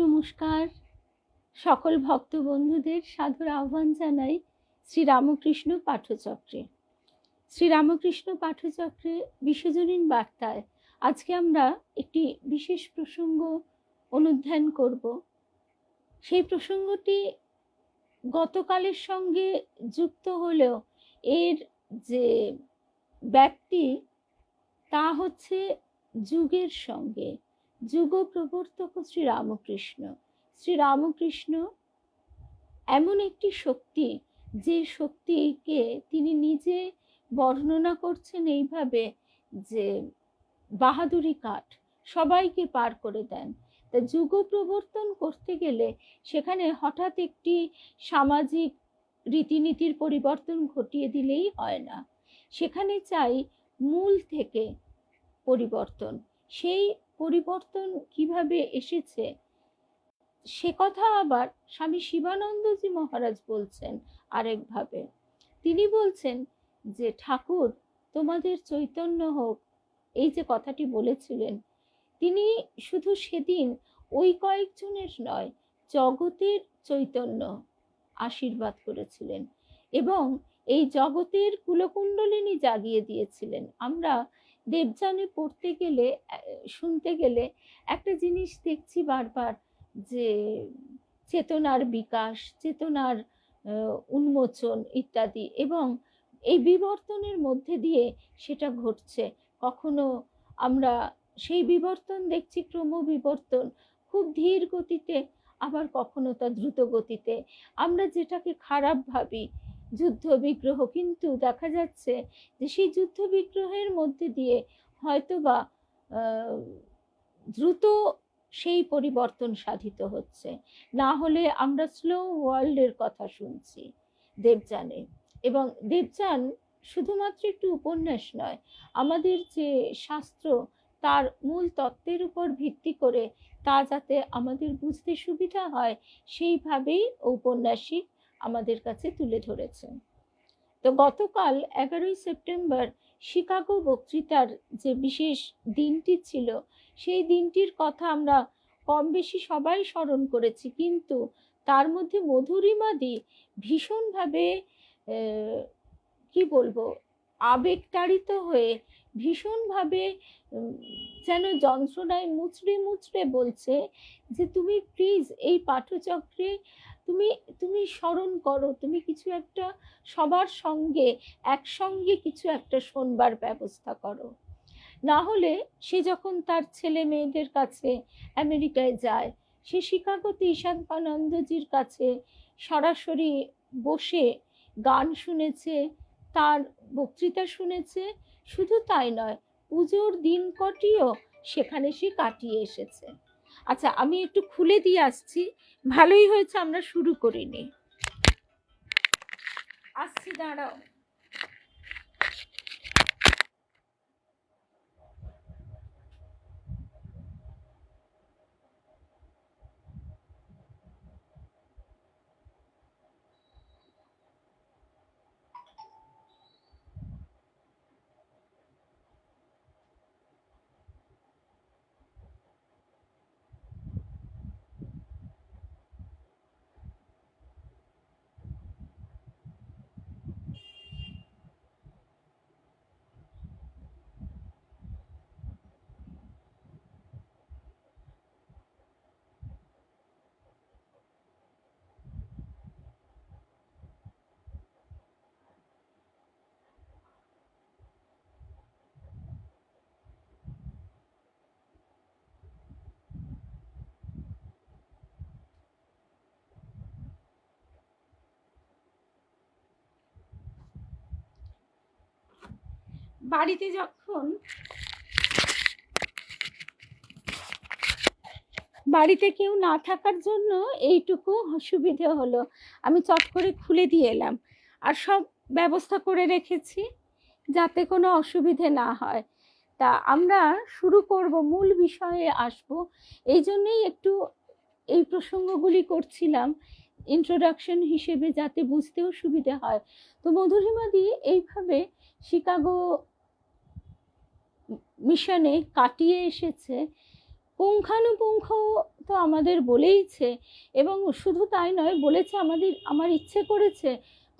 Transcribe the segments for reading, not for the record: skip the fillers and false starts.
নমস্কার। সকল ভক্ত বন্ধুদের সাদর আহ্বান জানাই শ্রীরামকৃষ্ণ পাঠচক্রে। শ্রীরামকৃষ্ণ পাঠচক্রে বিশ্বজনীন বার্তায় আজকে আমরা একটি বিশেষ প্রসঙ্গ অনুধ্যান করব। সেই প্রসঙ্গটি গতকালের সঙ্গে যুক্ত হলেও এর যে ব্যাপ্তি তা হচ্ছে যুগের সঙ্গে। যুগ প্রবর্তক শ্রীরামকৃষ্ণ। শ্রীরামকৃষ্ণ এমন একটি শক্তি, যে শক্তিকে তিনি নিজে বর্ণনা করছেন এইভাবে যে বাহাদুরি কাঠ, সবাইকে পার করে দেন। তা যুগ প্রবর্তন করতে গেলে সেখানে হঠাৎ একটি সামাজিক রীতিনীতির পরিবর্তন ঘটিয়ে দিলেই হয় না, সেখানে চাই মূল থেকে পরিবর্তন। সেই পরিবর্তন কিভাবে এসেছে সে কথা আবার স্বামী শিবানন্দজি মহারাজ বলছেন আরেকভাবে। তিনি বলছেন যে ঠাকুর তোমাদের চৈতন্য হোক, এই যে কথাটি বলেছিলেন, তিনি শুধু সেদিন ওই কয়েকজনের নয়, জগতের চৈতন্য আশীর্বাদ করেছিলেন এবং এই জগতের কুলকুণ্ডলিনী জাগিয়ে দিয়েছিলেন। আমরা দেবযানে পড়তে গেলে, শুনতে গেলে একটা জিনিস দেখছি বারবার, যে চেতনার বিকাশ, চেতনার উন্মোচন ইত্যাদি, এবং এই বিবর্তনের মধ্যে দিয়ে সেটা ঘটছে। কখনো আমরা সেই বিবর্তন দেখছি, ক্রমবিবর্তন খুব ধীর গতিতে, আবার কখনো তা দ্রুত গতিতে। আমরা যেটাকে খারাপ ভাবি যুদ্ধ বিগ্রহ, কিন্তু দেখা যাচ্ছে যে সেই যুদ্ধ বিগ্রহের মধ্যে দিয়ে হয়তোবা দ্রুত সেই পরিবর্তন সাধিত হচ্ছে। না হলে আমরা স্লো ওয়ার্ল্ডের কথা শুনছি দেবযানে। এবং দেবযান শুধুমাত্র একটু উপন্যাস নয়, আমাদের যে শাস্ত্র তার মূল তত্ত্বের উপর ভিত্তি করে তা যাতে আমাদের বুঝতে সুবিধা হয় সেইভাবেই ঔপন্যাসিক আমাদের কাছে তুলে ধরেছেন। তো গতকাল 11ই সেপ্টেম্বর শিকাগো বক্তৃতার যে বিশেষ দিনটি ছিল, সেই দিনটির কথা আমরা কম বেশি সবাই স্মরণ করেছি, কিন্তু তার মধ্যে মধুরিমাদি ভীষণভাবে কি বলবো, আবেগতাড়িত হয়ে ভীষণভাবে যেন যন্ত্রণায় মুচড়ে মুচড়ে বলছে যে তুমি প্লিজ এই পাঠচক্রে তুমি স্মরণ করো, তুমি কিছু একটা সবার সঙ্গে একসঙ্গে কিছু একটা শোনবার ব্যবস্থা করো। না হলে সে যখন তার ছেলে মেয়েদের কাছে আমেরিকায় যায়, সে শিকাগোতে ঈশানানন্দজির কাছে সরাসরি বসে গান শুনেছে, তার বক্তৃতা শুনেছে। শুধু তাই নয়, পুজোর দিন কটিও সেখানে সে কাটিয়ে এসেছে। আচ্ছা, আমি একটু খুলে দিয়ে আসছি, ভালোই হয়েছে আমরা শুরু করিনি। আসছি, দাঁড়াও। বাড়িতে কেউ না থাকার জন্য এইটুকু অসুবিধে হলো, আমি চট করে খুলে দিয়ে এলাম। আর সব ব্যবস্থা করে রেখেছি যাতে কোনো অসুবিধে না হয়। তা আমরা শুরু করব, মূল বিষয়ে আসব। এই জন্যই একটু এই প্রসঙ্গগুলি করছিলাম ইন্ট্রোডাকশন হিসেবে, যাতে বুঝতেও সুবিধে হয়। তো মধুরিমাদি এইভাবে শিকাগো মিশনে কাটিয়ে এসেছে পুঙ্খানুপুঙ্খ তো আমাদের বলেইছে, এবং শুধু তাই নয়, বলেছে আমার ইচ্ছে করেছে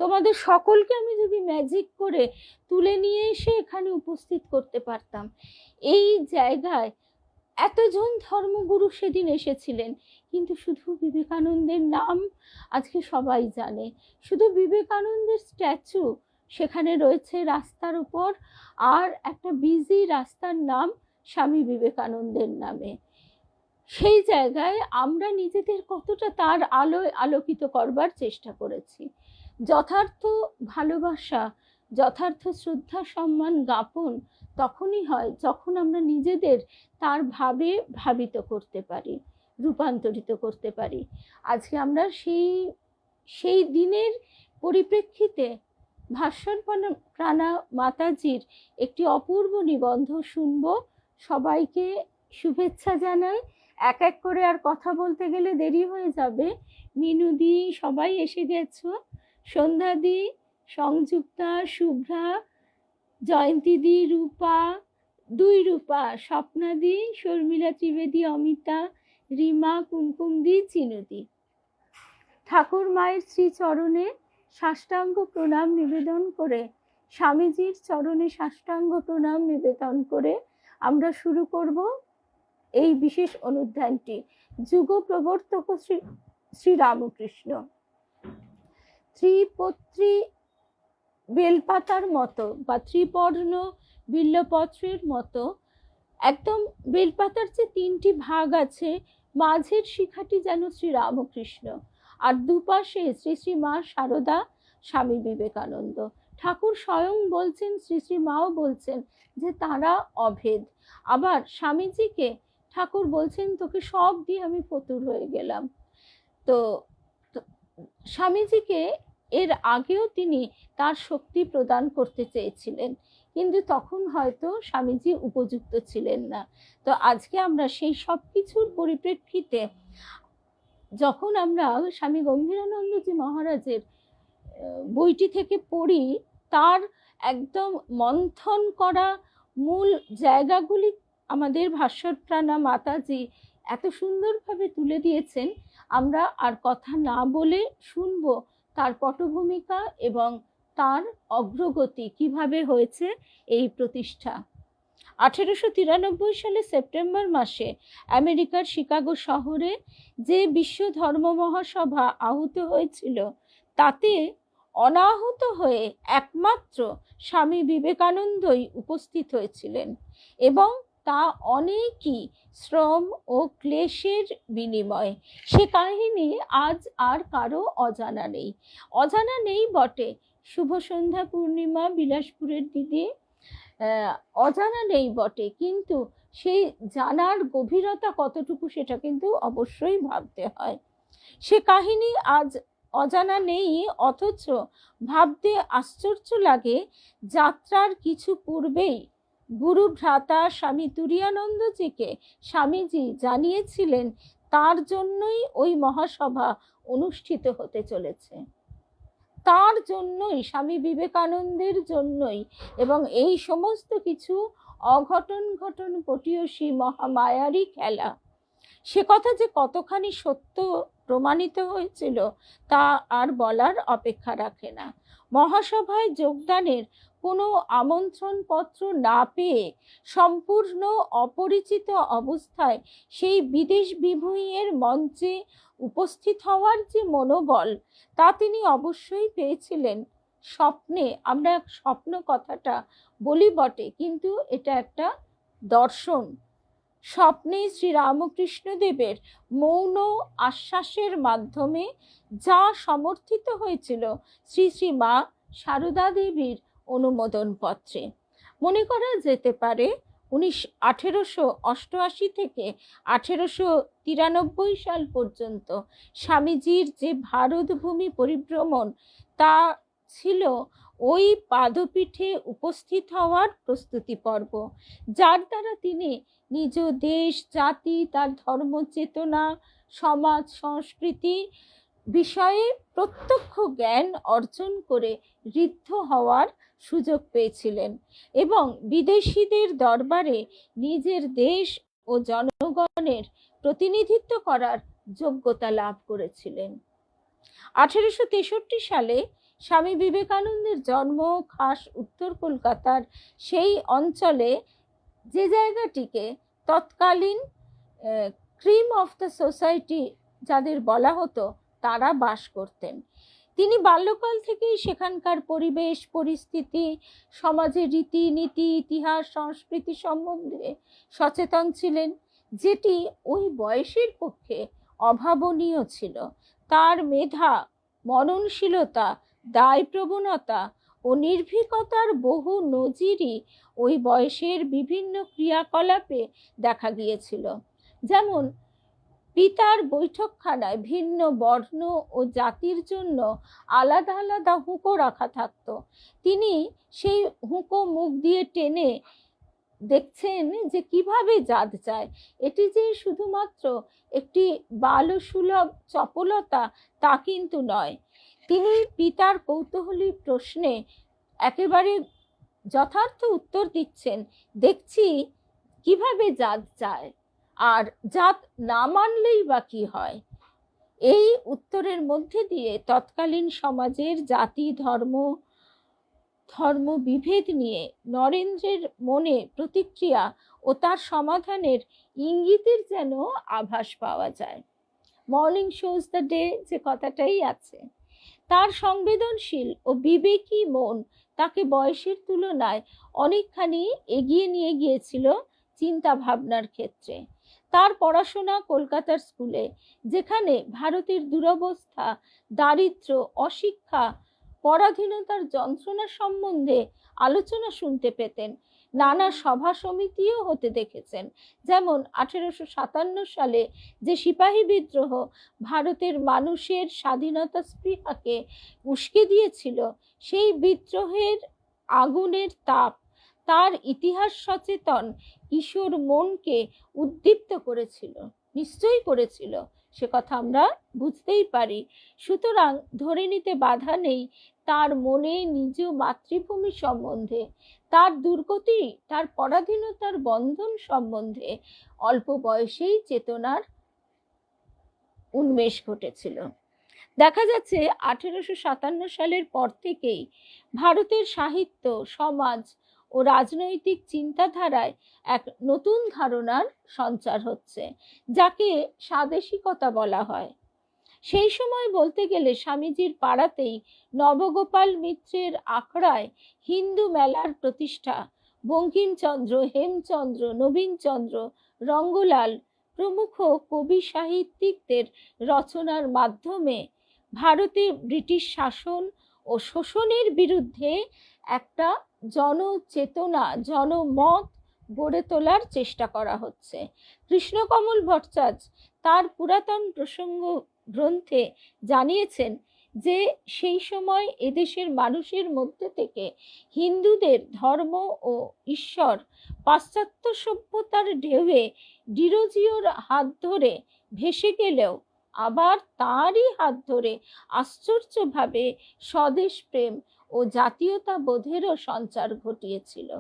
তোমাদের সকলকে আমি যদি ম্যাজিক করে তুলে নিয়ে এসে এখানে উপস্থিত করতে পারতাম। এই জায়গায় এতজন ধর্মগুরু সেদিন এসেছিলেন, কিন্তু শুধু বিবেকানন্দের নাম আজকে সবাই জানে। শুধু বিবেকানন্দের স্ট্যাচু সেখানে রয়েছে রাস্তার উপর, আর একটা বিজি রাস্তার নাম স্বামী বিবেকানন্দের নামে। সেই জায়গায় আমরা নিজেদের কতটা তার আলোয় আলোকিত করবার চেষ্টা করেছি। যথার্থ ভালোবাসা, যথার্থ শ্রদ্ধা সম্মান জ্ঞাপন তখনই হয় যখন আমরা নিজেদের তার ভাবে ভাবিত করতে পারি, রূপান্তরিত করতে পারি। আজকে আমরা সেই দিনের পরিপ্রেক্ষিতে ভাস্বর প্রাণা মাতাজির একটি অপূর্ব নিবন্ধ শুনব। সবাইকে শুভেচ্ছা জানাই। এক এক করে আর কথা বলতে গেলে দেরি হয়ে যাবে। মিনুদি, সবাই এসে গেছো, সন্ধ্যাদি, সংযুক্তা, শুভ্রা, জয়ন্তীদি, রূপা, দুই রূপা, স্বপ্নাদি, শর্মিলা ত্রিবেদী, অমিতা, রিমা, কুমকুমদি, চিনুদি। ঠাকুর মায়ের শ্রীচরণে সাষ্টাঙ্গ প্রণাম নিবেদন করে, স্বামীজির চরণে সাষ্টাঙ্গ প্রণাম নিবেদন করে আমরা শুরু করব এই বিশেষ অনুধ্যানটি। যুগ প্রবর্তক শ্রী রামকৃষ্ণ ত্রিপত্রী বেলপাতার মতো বা ত্রিপর্ণ বিল্লপত্রের মতো, একদম বেলপাতার যে তিনটি ভাগ আছে, মাঝের শিখাটি যেন শ্রী রামকৃষ্ণ, আর দুপাশে শ্রী শ্রী মা শারদা, স্বামী বিবেকানন্দ। ঠাকুর স্বয়ং বলছেন, শ্রী শ্রী মাও বলছেন যে তারা অভেদ। আবার স্বামীজিকে ঠাকুর বলছেন, তোকে সব দিয়ে আমি ফতুর হয়ে গেলাম। তো স্বামীজিকে এর আগেও তিনি তার শক্তি প্রদান করতে চেয়েছিলেন, কিন্তু তখন হয়তো স্বামীজি উপযুক্ত ছিলেন না। তো আজকে আমরা সেই সব কিছুর পরিপ্রেক্ষিতে যখন আমরা স্বামী গম্ভীরানন্দজি মহারাজের বইটি থেকে পড়ি, তার একদম মন্থন করা মূল জায়গাগুলি আমাদের ভাস্বর প্রাণা মাতাজি এত সুন্দরভাবে তুলে দিয়েছেন। আমরা আর কথা না বলে শুনব তার পটভূমিকা এবং তার অগ্রগতি কিভাবে হয়েছে এই প্রতিষ্ঠা। 1893 সালে সেপ্টেম্বর মাসে আমেরিকার শিকাগো শহরে যে বিশ্ব ধর্ম মহাসভা আহুত হয়েছিল, তাতে অনাহুত হয়ে একমাত্র স্বামী বিবেকানন্দই উপস্থিত হয়েছিলেন, এবং তা অনেকই শ্রম ও ক্লেশের বিনিময়ে। সে কাহিনী আজ আর কারো অজানা নেই। অজানা নেই বটে, শুভ সন্ধ্যা পূর্ণিমা, বিলাসপুরের দিদি, অজানা নেই বটে, কিন্তু সেই জানার গভীরতা কতটুকু সেটা কিন্তু অবশ্যই ভাবতে হয়। সে কাহিনী আজ অজানা নেই, অথচ ভাবতে আশ্চর্য লাগে। যাত্রার কিছু পূর্বেই গুরু ভ্রাতা স্বামী তুরীয়ানন্দজিকে স্বামীজি জানিয়েছিলেন তার জন্যই ওই মহাসভা অনুষ্ঠিত হতে চলেছে, তার জন্যই, স্বামী বিবেকানন্দের জন্যই। এবং এই সমস্ত কিছু অঘটন ঘটন পটীয়সী মহামায়ারই খেলা। সে কথা যে কতখানি সত্য প্রমাণিত হয়েছিল তা আর বলার অপেক্ষা রাখে না। মহাসভায় যোগদানের কোনো আমন্ত্রণপত্র না পেয়ে সম্পূর্ণ অপরিচিত অবস্থায় সেই বিদেশ বিভূঁইয়ের মঞ্চে উপস্থিত হওয়ার যে মনোবল, তা তিনি অবশ্যই পেয়েছিলেন স্বপ্নে। আমরা স্বপ্ন কথাটা বলি বটে, কিন্তু এটা একটা দর্শন। স্বপ্নে শ্রী রামকৃষ্ণদেবের মৌন আশ্বাসের মাধ্যমে যা সমর্থিত হয়েছিল শ্রী শ্রী মা শারদা দেবীর অনুমোদন পত্রে। মনে করা যেতে পারে 1888 থেকে 1893 সাল পর্যন্ত স্বামীজির যে ভারতভূমি পরিভ্রমণ, তা ছিল ওই পাদপীঠে উপস্থিত হওয়ার প্রস্তুতি পর্ব, যার দ্বারা তিনি নিজ দেশ, জাতি, তার ধর্ম চেতনা, সমাজ সংস্কৃতি বিষয়ে প্রত্যক্ষ জ্ঞান অর্জন করে ঋদ্ধ হওয়ার সুযোগ পেয়েছিলেন, এবং বিদেশিদের দরবারে নিজের দেশ ও জনগণের প্রতিনিধিত্ব করার যোগ্যতা লাভ করেছিলেন। 1863 সালে স্বামী বিবেকানন্দের জন্ম খাস উত্তর কলকাতার সেই অঞ্চলে, যে জায়গাটিকে তৎকালীন ক্রিম অফ দ্য সোসাইটি যাদের বলা হতো তারা বাস করতেন। তিনি বাল্যকাল থেকেই সেখানকার পরিবেশ পরিস্থিতি, সমাজের রীতিনীতি, ইতিহাস, সংস্কৃতি সম্বন্ধে সচেতন ছিলেন, যেটি ওই বয়সের পক্ষে অভাবনীয় ছিল। তার মেধা, মননশীলতা, দায়প্রবণতা ও নির্ভীকতার বহু নজিরই ওই বয়সের বিভিন্ন ক্রিয়াকলাপে দেখা গিয়েছিল। যেমন পিতার বৈঠকখানায় ভিন্ন বর্ণ ও জাতির জন্য আলাদা আলাদা হুঁকো রাখা থাকত। তিনি সেই হুঁকো মুখ দিয়ে টেনে দেখছেন যে কিভাবে জাত যায়। এটি যে শুধুমাত্র একটি বালসুলভ চপলতা তা কিন্তু নয়। তিনি পিতার কৌতূহলী প্রশ্নে একেবারে যথার্থ উত্তর দিচ্ছেন, দেখছি কিভাবে জাত যায়, আর জাত না মানলেই বা কি হয়। এই উত্তরের মধ্যে দিয়ে তৎকালীন সমাজের জাতি ধর্ম বিভেদ নিয়ে নরেন্দ্রের মনে প্রতিক্রিয়া ও তার সমাধানের ইঙ্গিতের যেন আভাস পাওয়া যায়। মর্নিং শোজ দ্য ডে যে কথাটাই আছে, তার সংবেদনশীল ও বিবেকী মন তাকে বয়সের তুলনায় অনেকখানি এগিয়ে নিয়ে গিয়েছিল চিন্তা ভাবনার ক্ষেত্রে। তার পড়াশোনা কলকাতার স্কুলে, যেখানে ভারতের দুরবস্থা, দারিদ্র্য, অশিক্ষা, পরাধীনতার যন্ত্রণা সম্বন্ধে আলোচনা শুনতে পেতেন। নানা সভা সমিতিও হতে দেখেছেন। যেমন 1857 সালে যে সিপাহী বিদ্রোহ ভারতের মানুষের স্বাধীনতা স্পৃহাকে উস্কে দিয়েছিল, সেই বিদ্রোহের আগুনের তাপ তার ইতিহাস সচেতন কিশোর মনকে উদ্দীপ্ত করেছিল, নিশ্চয়ই করেছিল, সে কথা আমরা বুঝতেই পারি। সুতরাং ধরে নিতে বাধা নেই তার মনে নিজ মাতৃভূমি সম্বন্ধে, তার দুর্গতি, তার পরাধীনতার বন্ধন সম্বন্ধে অল্প বয়সেই চেতনার উন্মেষ ঘটেছিল। দেখা যাচ্ছে 1857 সালের পর থেকেই ভারতের সাহিত্য, সমাজ ও রাজনৈতিক চিন্তাধারায় এক নতুন ধারণার সঞ্চার হচ্ছে, যাকে স্বাদেশিকতা বলা হয়। সেই সময় বলতে গেলে স্বামীজির পাড়াতেই নবগোপাল মিত্রের আখড়ায় হিন্দু মেলার প্রতিষ্ঠা, বঙ্কিমচন্দ্র, হেমচন্দ্র, নবীনচন্দ্র, রঙ্গলাল প্রমুখ কবি সাহিত্যিকদের রচনার মাধ্যমে ভারতে ব্রিটিশ শাসন ও শোষণের বিরুদ্ধে একটা জনচেতনা, জনমত গড়ে তোলার চেষ্টা করা হচ্ছে। কৃষ্ণকমল ভট্টাচার্য তার পুরাতন প্রসঙ্গ গ্রন্থে জানিয়েছেন যে সেই সময় এদেশের মানুষের মধ্যে থেকে হিন্দুদের ধর্ম ও ঈশ্বর পাশ্চাত্য সভ্যতার ঢেউয়ে ডিরোজিওর হাত ধরে ভেসে গেলেও আবার তাঁরই হাত ধরে আশ্চর্যভাবে স্বদেশ প্রেম ও জাতীয়তা বোধেরও সঞ্চার ঘটিয়েছিল।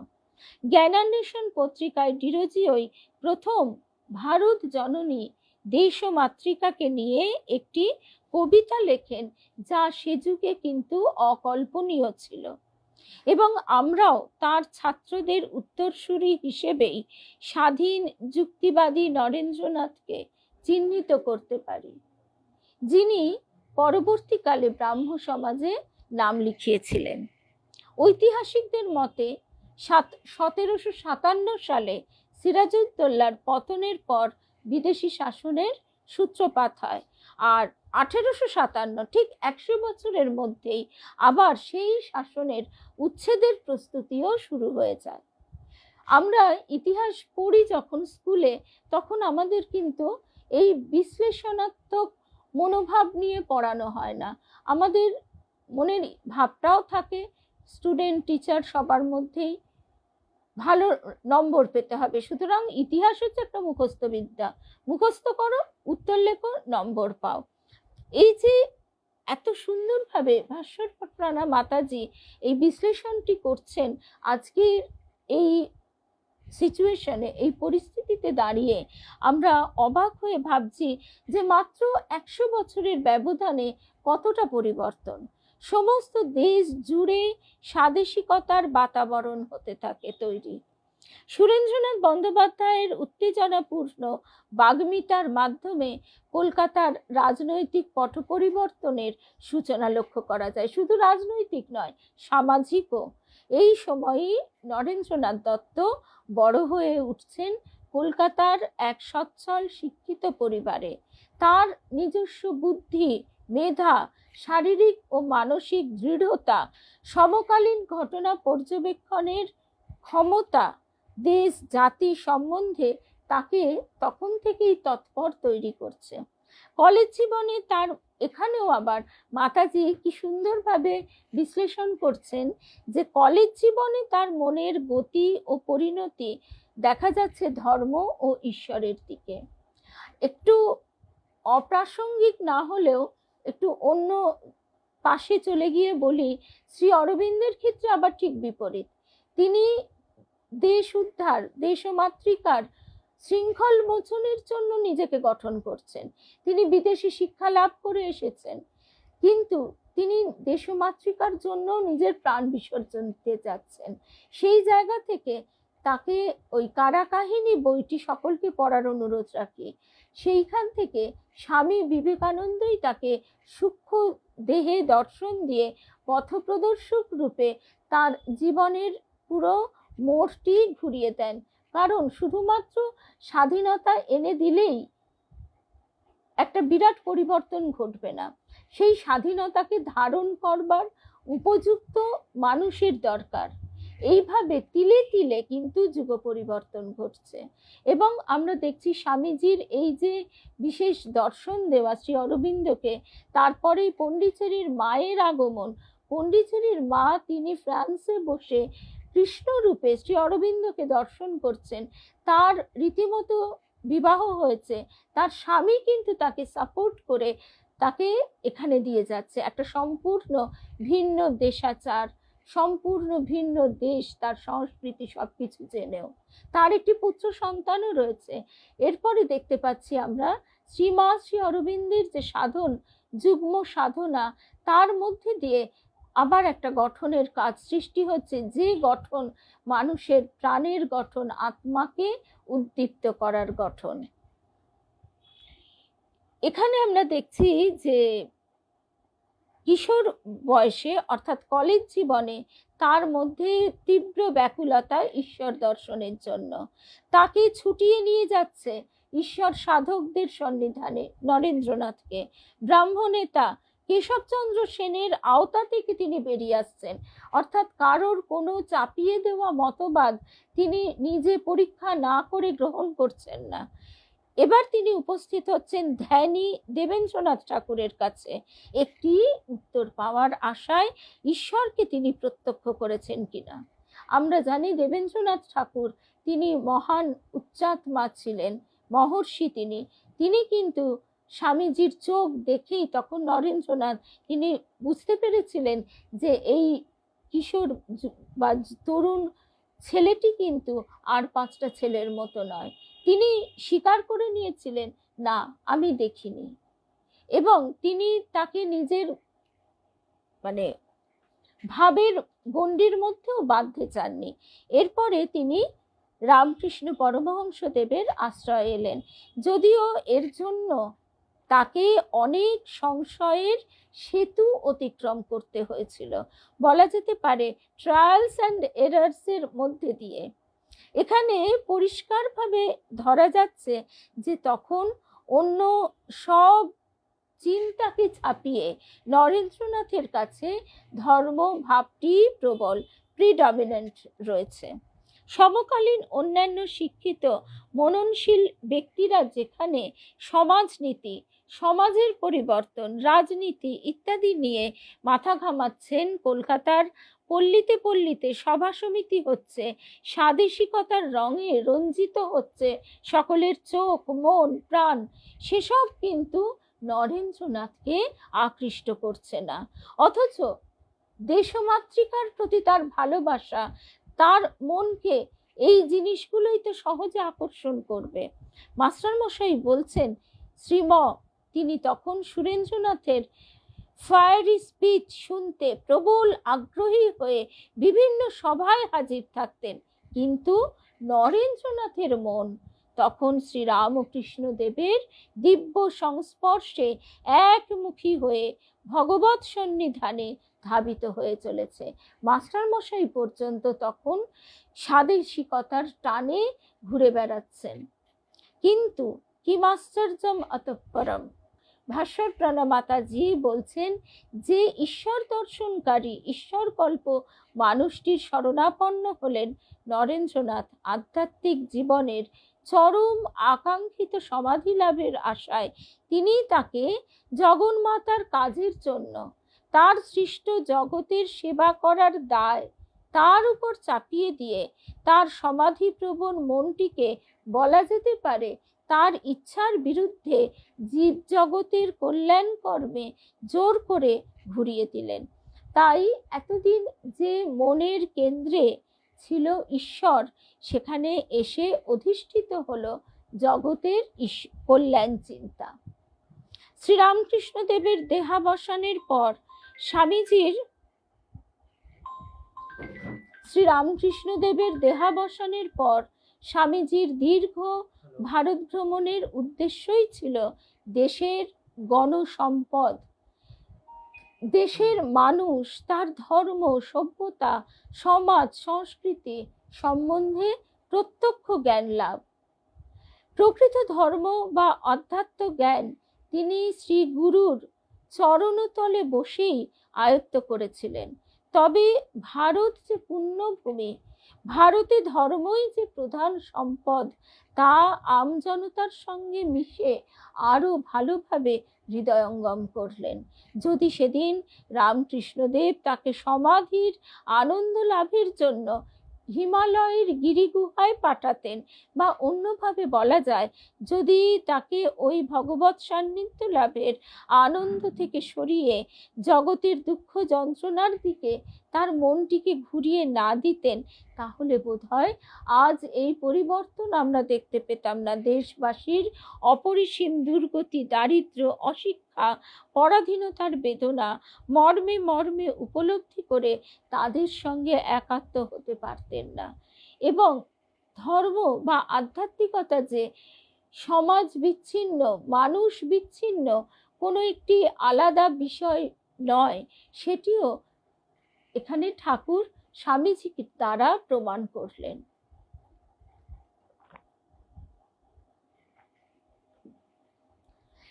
জ্ঞানান্বেষণ পত্রিকায় ডিরোজিওই প্রথম ভারত জননী দেশ ও মাতৃকাকে নিয়ে একটি কবিতা লেখেন, যা সে যুগে কিন্তু অকল্পনীয় ছিল, এবং আমরাও তার ছাত্রদের উত্তরসূরি হিসেবেই স্বাধীন যুক্তিবাদী নরেন্দ্রনাথকে চিহ্নিত করতে পারি, যিনি পরবর্তীকালে ব্রাহ্ম সমাজে নাম লিখিয়েছিলেন। ঐতিহাসিকদের মতে 1757 সালে সিরাজউদ্দৌলার পতনের পর বিদেশি শাসনের সূত্রপাত হয়, আর 1857 ঠিক 100 বছরের মধ্যেই আবার সেই শাসনের উচ্ছেদের প্রস্তুতিও শুরু হয়ে যায়। আমরা ইতিহাস পড়ি যখন স্কুলে, তখন আমাদের কিন্তু এই বিশ্লেষণাত্মক মনোভাব নিয়ে পড়ানো হয় না। আমাদের মনের ভাবটাও থাকে স্টুডেন্ট টিচার সবার মধ্যেই ভালো নম্বর পেতে হবে, সুতরাং ইতিহাস হচ্ছে একটা মুখস্থ বিদ্যা, মুখস্থ করো, উত্তর লেখো, নম্বর পাও। এই যে এত সুন্দরভাবে ভাস্বর রানা মাতাজি এই বিশ্লেষণটি করছেন আজকের এই সিচুয়েশনে, এই পরিস্থিতিতে দাঁড়িয়ে আমরা অবাক হয়ে ভাবছি যে মাত্র 100 বছরের ব্যবধানে কতটা পরিবর্তন। সমস্ত দেশ জুড়ে স্বাদেশিকতার বাতাবরণ হতে থাকে তৈরি। সুরেন্দ্রনাথ বন্দ্যোপাধ্যায়ের উত্তেজনাপূর্ণ বাগ্মিতার মাধ্যমে কলকাতার রাজনৈতিক পট পরিবর্তনের সূচনা লক্ষ্য করা যায়। শুধু রাজনৈতিক নয়, সামাজিকও। এই সময়েই নরেন্দ্রনাথ দত্ত বড় হয়ে উঠছেন কলকাতার এক সচ্ছল শিক্ষিত পরিবারে। তার নিজস্ব বুদ্ধি, মেধা, শারীরিক ও মানসিক দৃঢ়তা, সমকালীন ঘটনা পর্যবেক্ষণের ক্ষমতা দেশ জাতি সম্বন্ধে তাকে তখন থেকেই তৎপর তৈরি করছে। কলেজ জীবনে তার, এখানেও আবার মাতাজি কি সুন্দরভাবে বিশ্লেষণ করছেন যে কলেজ জীবনে তার মনের গতি ও পরিণতি দেখা যাচ্ছে ধর্ম ও ঈশ্বরের দিকে। একটু অপ্রাসঙ্গিক না হলেও একটু অন্য পাশে চলে গিয়ে বলি, শ্রী অরবিন্দের ক্ষেত্রে আবার ঠিক বিপরীত। তিনি দেশ উদ্ধার, দেশমাতৃকার শৃঙ্খল মোচনের জন্য নিজেকে গঠন করছেন। তিনি বিদেশি শিক্ষা লাভ করে এসেছেন, কিন্তু তিনি দেশমাতৃকার জন্য নিজের প্রাণ বিসর্জন দিতে যাচ্ছেন। সেই জায়গা থেকে তাকে ওই কারা কাহিনী বইটি সকলকে পড়ার অনুরোধ রাখি। সেইখান থেকে স্বামী বিবেকানন্দই তাকে সূক্ষ্ম দেহে দর্শন দিয়ে পথপ্রদর্শক রূপে তার জীবনের পুরো মোড়টি ঘুরিয়ে দেন। কারণ শুধুমাত্র স্বাধীনতা এনে দিলেই একটা বিরাট পরিবর্তন ঘটবে না, সেই স্বাধীনতাকে ধারণ করবার উপযুক্ত মানুষের দরকার। এইভাবে তিলে তিলে কিন্তু যুগ পরিবর্তন ঘটছে। এবং আমরা দেখছি স্বামীজির এই যে বিশেষ দর্শন দেওয়া শ্রী অরবিন্দকে, তারপরেই পণ্ডিচেরির মায়ের আগমন। পণ্ডিচেরির মা, তিনি ফ্রান্সে বসে কৃষ্ণরূপে শ্রী অরবিন্দকে দর্শন করছেন। তার রীতিমতো বিবাহ হয়েছে, তার স্বামী কিন্তু তাকে সাপোর্ট করে তাকে এখানে দিয়ে যাচ্ছে। একটা সম্পূর্ণ ভিন্ন দেশাচার, সম্পূর্ণ ভিন্ন দেশ, তার সংস্কৃতি সবকিছু জেনেও তার একটি পুত্র সন্তানও রয়েছে। এরপরে দেখতে পাচ্ছি আমরা শ্রী অরবিন্দের যে সাধন, যুগ্ম সাধনা, তার মধ্যে দিয়ে আবার একটা গঠনের কাজ সৃষ্টি হচ্ছে, যে গঠন মানুষের প্রাণের গঠন, আত্মাকে উদ্দীপ্ত করার গঠন। এখানে আমরা দেখছি যে কিশোর বয়সে অর্থাৎ কলেজ জীবনে তার মধ্যে তীব্র ব্যাকুলতা ঈশ্বর দর্শনের জন্য। তাকে ছুটিয়ে নিয়ে যাচ্ছে ঈশ্বর সাধকদের সন্নিধানে নরেন্দ্রনাথকে। ব্রাহ্ম নেতা কেশবচন্দ্র সেনের আওতা থেকে তিনি বেরিয়ে আসছেন, অর্থাৎ কারোর কোনো চাপিয়ে দেওয়া মতবাদ তিনি নিজে পরীক্ষা না করে গ্রহণ করছেন না। এবার তিনি উপস্থিত হচ্ছেন ধ্যানী দেবেন্দ্রনাথ ঠাকুরের কাছে একটি উত্তর পাওয়ার আশায়। ঈশ্বরকে তিনি প্রত্যক্ষ করেছেন কিনা। আমরা জানি দেবেন্দ্রনাথ ঠাকুর তিনি মহান উচ্চাত্মা ছিলেন, মহর্ষি। তিনি কিন্তু স্বামীজির চোখ দেখেই তখন নরেন্দ্রনাথ তিনি বুঝতে পেরেছিলেন যে এই কিশোর বা তরুণ ছেলেটি কিন্তু আর 5টা ছেলের মতো নয়। তিনি স্বীকার করে নিয়েছিলেন, না, আমি দেখিনি। এবং তিনি তাকে নিজের মানে ভাবের গণ্ডির মধ্যেও বাঁধতে চাননি। এরপরে তিনি রামকৃষ্ণ পরমহংসদেবের আশ্রয় এলেন, যদিও এর জন্য তাকে অনেক সংশয়ের সেতু অতিক্রম করতে হয়েছিল, বলা যেতে পারে ট্রায়ালস অ্যান্ড এরার্সের মধ্যে দিয়ে। এখানে পরিষ্কারভাবে ধরা যাচ্ছে যে তখন অন্য সব চিন্তাকে ছাপিয়ে নরেন্দ্রনাথের কাছে ধর্ম ভাবটি প্রবল, প্রিডমিনেন্ট রয়েছে। সমকালীন অন্যান্য শিক্ষিত মননশীল ব্যক্তিরা যেখানে সমাজনীতি, সমাজের পরিবর্তন, রাজনীতি ইত্যাদি নিয়ে মাথা ঘামাচ্ছেন, কলকাতার পল্লীতে পল্লীতে সভা সমিতি হচ্ছে, স্বাদেশিকতার রঙে রঞ্জিত হচ্ছে সকলের চোখ, মন, প্রাণ, সেসব কিন্তু নরেন্দ্রনাথকে আকৃষ্ট করছে না। অথচ দেশমাতৃকার প্রতি তার ভালোবাসা তার মনকে এই জিনিসগুলোই তো সহজে আকর্ষণ করবে। মাস্টারমশাই বলছেন শ্রীম তিনি তখন সুরেন্দ্রনাথের ফায়ারি স্পিচ শুনতে প্রবল আগ্রহী হয়ে বিভিন্ন সভায় হাজির থাকতেন, কিন্তু নরেন্দ্রনাথের মন তখন শ্রীরামকৃষ্ণ দেবের দিব্য সংস্পর্শে একমুখী হয়ে ভগবৎ সন্নিধানে ধাবিত হয়ে চলেছে। মাস্টারমশাই পর্যন্ত তখন স্বাদেশিকতার টানে ঘুরে বেড়াচ্ছেন। কিন্তু কিমাশ্চর্যম অতঃপরম, ভাস্বর প্রাণমাতাজি বলছেন যে ঈশ্বর দর্শনকারী ঈশ্বরকল্প মানুষটির শরণাপন্ন হলেন নরেন্দ্রনাথ আধ্যাত্মিক জীবনের চরম আকাঙ্ক্ষিত সমাধি লাভের আশায়। তিনি তাকে জগন্মাতার কাজের জন্য তার সৃষ্ট জগতের সেবা করার দায় তার উপর চাপিয়ে দিয়ে তার সমাধিপ্রবণ মনটিকে বলা যেতে পারে তার ইচ্ছার বিরুদ্ধে জীব জগতের কল্যাণ কর্মে জোর করে ঘুরিয়ে দিলেন। তাই এতদিন যে মনের কেন্দ্রে ছিল ঈশ্বর, সেখানে এসে অধিষ্ঠিত হলো জগতের কল্যাণ চিন্তা। শ্রীরামকৃষ্ণ দেবের দেহাবসানের পর স্বামীজির দীর্ঘ ভারত ভ্রমণের উদ্দেশ্যই ছিল দেশের গণসম্পদ, দেশের মানুষ, তার ধর্ম, সভ্যতা, সমাজ, সংস্কৃতি সম্বন্ধে প্রত্যক্ষ জ্ঞান লাভ। প্রকৃত ধর্ম বা অধ্যাত্ম জ্ঞান তিনি শ্রী গুরুর চরণতলে বসেই আয়ত্ত করেছিলেন। তবে ভারত যে পুণ্যভূমি, ভারতে ধর্মই যে প্রধান সম্পদ, তা আমজনতার সঙ্গে মিশে আরো ভালোভাবে হৃদয়ঙ্গম করলেন। যদি সেদিন রামকৃষ্ণদেব তাকে সমাধির আনন্দ লাভের জন্য হিমালয়ের গিরিগুহায় পাঠাতেন, বা অন্যভাবে বলা যায় যদি তাকে ওই ভগবৎ সান্নিধ্য লাভের আনন্দ থেকে সরিয়ে জগতের দুঃখ যন্ত্রণার দিকে তার মনটিকে ঘুরিয়ে না দিতেন, তাহলে বোধহয় আজ এই পরিবর্তন আমরা দেখতে পেতাম না। দেশবাসীর অপরিসীম দুর্গতি, দারিদ্র্য, অশিক্ষা, পরাধীনতার বেদনা মর্মে মর্মে উপলব্ধি করে তাদের সঙ্গে একাত্ম হতে পারতেন না। এবং ধর্ম বা আধ্যাত্মিকতা যে সমাজ বিচ্ছিন্ন, মানুষ বিচ্ছিন্ন কোনো একটি আলাদা বিষয় নয়, সেটিও এখানে ঠাকুর স্বামীজি দ্বারা প্রমাণ করলেন।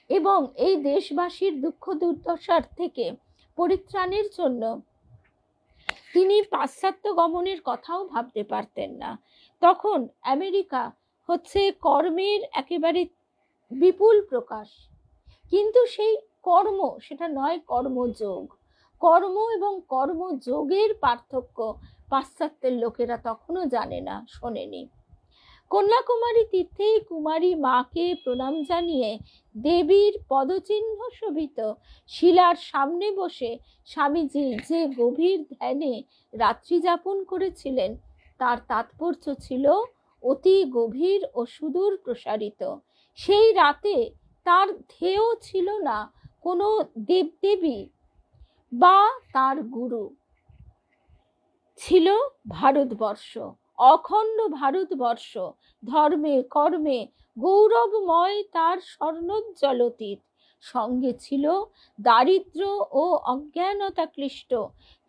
এবং এই দেশবাসীর দুঃখ দুর্দশার থেকে পরিত্রাণের জন্য তিনি পাশ্চাত্য গমনের কথাও ভাবতে পারতেন না। তখন আমেরিকা হচ্ছে কর্মের একেবারে বিপুল প্রকাশ, কিন্তু সেই কর্ম সেটা নয় কর্মযোগ। কর্ম এবং কর্মযোগের পার্থক্য পাশ্চাত্যের লোকেরা তখনও জানে না, শোনেনি। কন্যাকুমারী তীর্থে কুমারী মাকে প্রণাম জানিয়ে দেবীর পদচিহ্ন শোভিত শিলার সামনে বসে স্বামীজি যে গভীর ধ্যানে রাত্রি যাপন করেছিলেন, তার তাৎপর্য ছিল অতি গভীর ও সুদূর প্রসারিত। সেই রাতে তার ধ্যেয় ছিল না কোনো দেবদেবী বা তার গুরু, ছিল ভারতবর্ষ, অখণ্ড ভারতবর্ষ, ধর্মে কর্মে গৌরবময় তার স্বর্ণোজ্জ্বল অতীত। সঙ্গে ছিল দারিদ্র ও অজ্ঞানতা ক্লিষ্ট